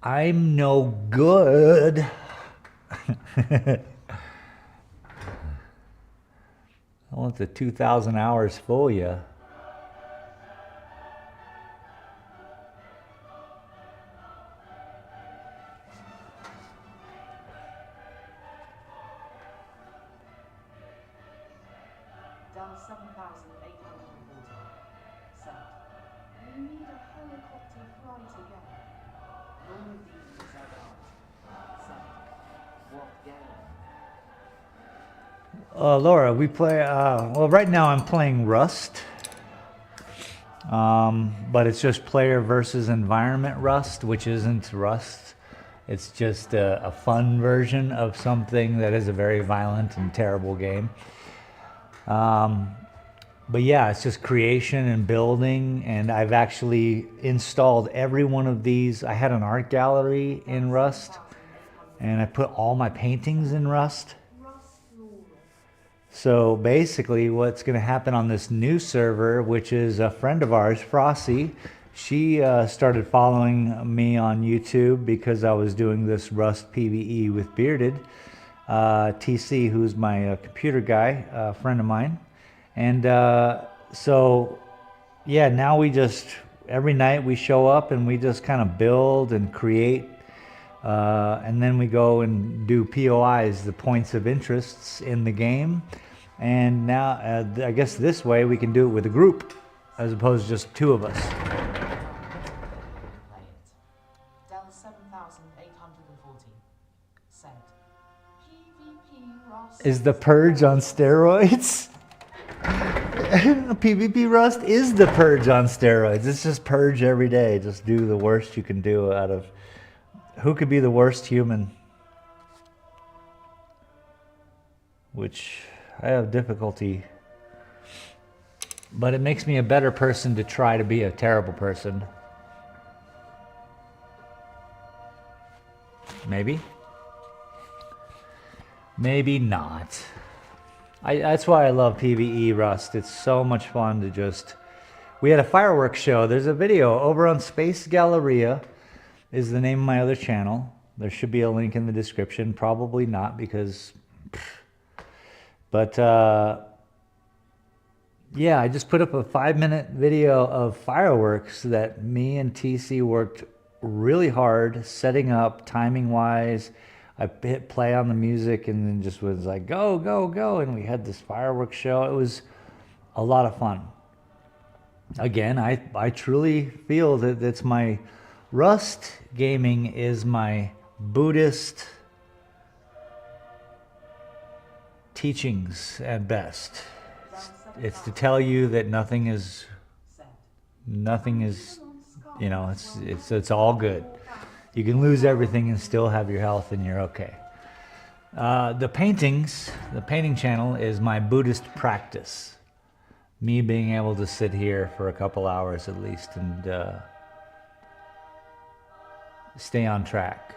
I'm no good. I want the 2,000 hours fool ya. Down 7,840. Set. We need a helicopter flight again. All of these are out. Set. What game? Laura, we play, well, right now I'm playing Rust. But it's just player versus environment Rust, which isn't Rust. It's just a fun version of something that is a very violent and terrible game. But yeah, it's just creation and building, and I've actually installed every one of these. I had an art gallery in Rust, and I put all my paintings in Rust. So basically what's going to happen on this new server, which is a friend of ours, Frosty, she started following me on YouTube because I was doing this Rust PvE with Bearded. TC, who's my computer guy, a friend of mine. And so, yeah, now we just, every night we show up and we just kind of build and create. And then we go and do POIs, the points of interests in the game. And now, I guess this way we can do it with a group as opposed to just 2 of us. Dell 7,840. Set. PvP Rust. Is the Purge on steroids? PvP Rust is the Purge on steroids. It's just Purge every day. Just do the worst you can do out of... Who could be the worst human? Which I have difficulty. But it makes me a better person to try to be a terrible person. Maybe. Maybe not. That's why I love PvE Rust. It's so much fun to just... We had a fireworks show. There's a video over on Space Galleria. Is the name of my other channel. There should be a link in the description. Probably not because... But yeah, I just put up a 5-minute video of fireworks that me and TC worked really hard setting up timing-wise. I hit play on the music and then just was like, go, go, go. And we had this fireworks show. It was a lot of fun. Again, I truly feel that it's my... Rust gaming is my Buddhist teachings at best. It's to tell you that nothing is, you know, it's all good. You can lose everything and still have your health and you're okay. The painting channel is my Buddhist practice. Me being able to sit here for a couple hours at least and stay on track.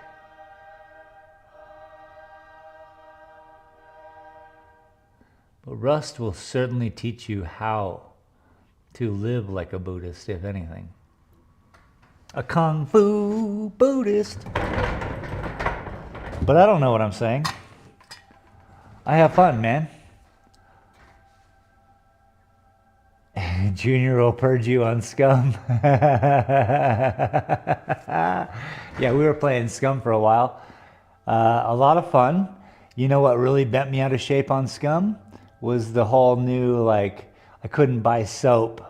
But Rust will certainly teach you how to live like a Buddhist, if anything. A Kung Fu Buddhist. But I don't know what I'm saying. I have fun, man. Junior will purge you on Scum. Yeah, we were playing Scum for a while. A lot of fun. You know what really bent me out of shape on Scum? Was the whole new, like, I couldn't buy soap.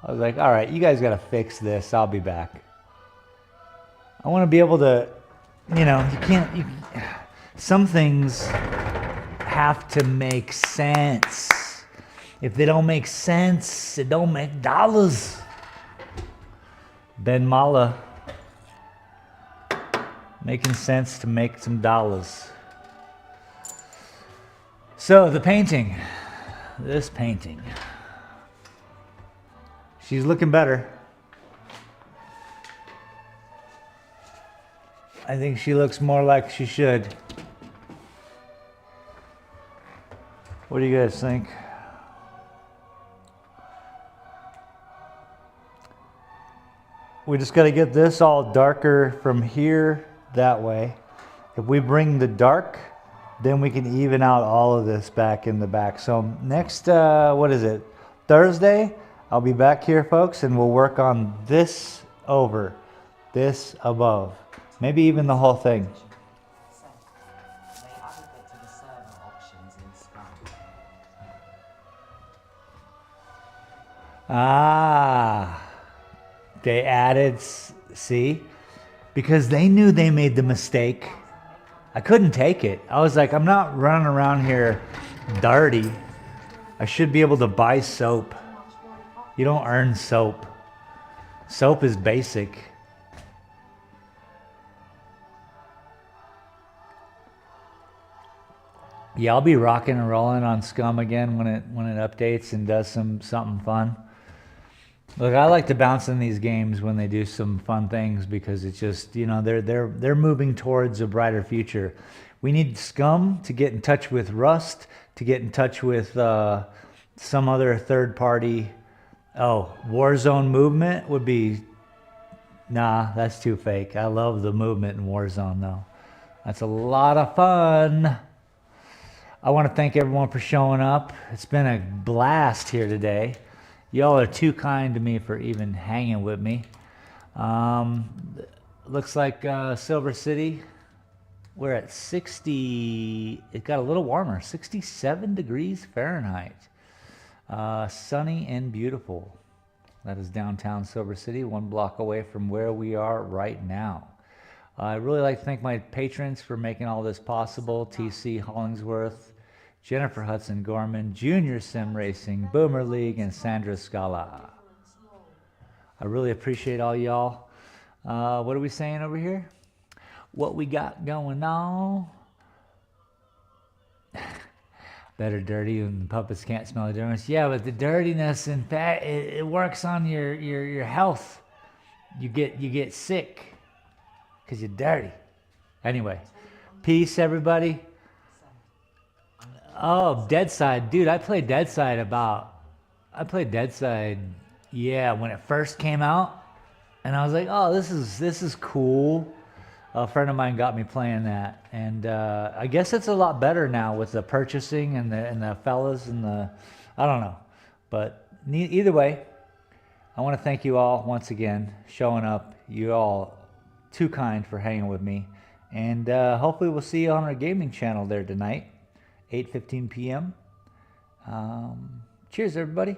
I was like, all right, you guys got to fix this. I'll be back. I want to be able to, you know, some things have to make sense. If they don't make sense, it don't make dollars. Ben Mala. Making sense to make some dollars. So the painting. This painting. She's looking better. I think she looks more like she should. What do you guys think? We just got to get this all darker from here that way. If we bring the dark, then we can even out all of this back in the back. So next, what is it? Thursday, I'll be back here, folks, and we'll work on this over, this above, maybe even the whole thing. They added it to the server options in Scrum. Ah, they added, see? Because they knew they made the mistake. I couldn't take it. I was like, I'm not running around here dirty. I should be able to buy soap. You don't earn soap. Soap is basic. Yeah, I'll be rocking and rolling on Scum again when it updates and does something fun. Look, I like to bounce in these games when they do some fun things because it's just, you know, they're moving towards a brighter future. We need Scum to get in touch with Rust, to get in touch with some other third party. Oh, Warzone movement would be, nah, that's too fake. I love the movement in Warzone though. That's a lot of fun. I want to thank everyone for showing up. It's been a blast here today. Y'all are too kind to me for even hanging with me. Looks like Silver City, we're at 60, it got a little warmer, 67 degrees Fahrenheit. Sunny and beautiful. That is downtown Silver City, 1 block away from where we are right now. I'd really like to thank my patrons for making all this possible. TC Hollingsworth, Jennifer Hudson Gorman, Junior Sim Racing, Boomer League, and Sandra Scala. I really appreciate all y'all. What are we saying over here? What we got going on? Better dirty and the puppets can't smell the dirtiness. Yeah, but the dirtiness, in fact, it works on your health. You get sick because you're dirty. Anyway, peace, everybody. Oh, Deadside. Dude, I played Deadside, yeah, when it first came out. And I was like, oh, this is cool. A friend of mine got me playing that. And I guess it's a lot better now with the purchasing and the fellas and the, I don't know. But either way, I want to thank you all once again, showing up. You all too kind for hanging with me. And hopefully we'll see you on our gaming channel there tonight. 8:15 p.m. Cheers, everybody.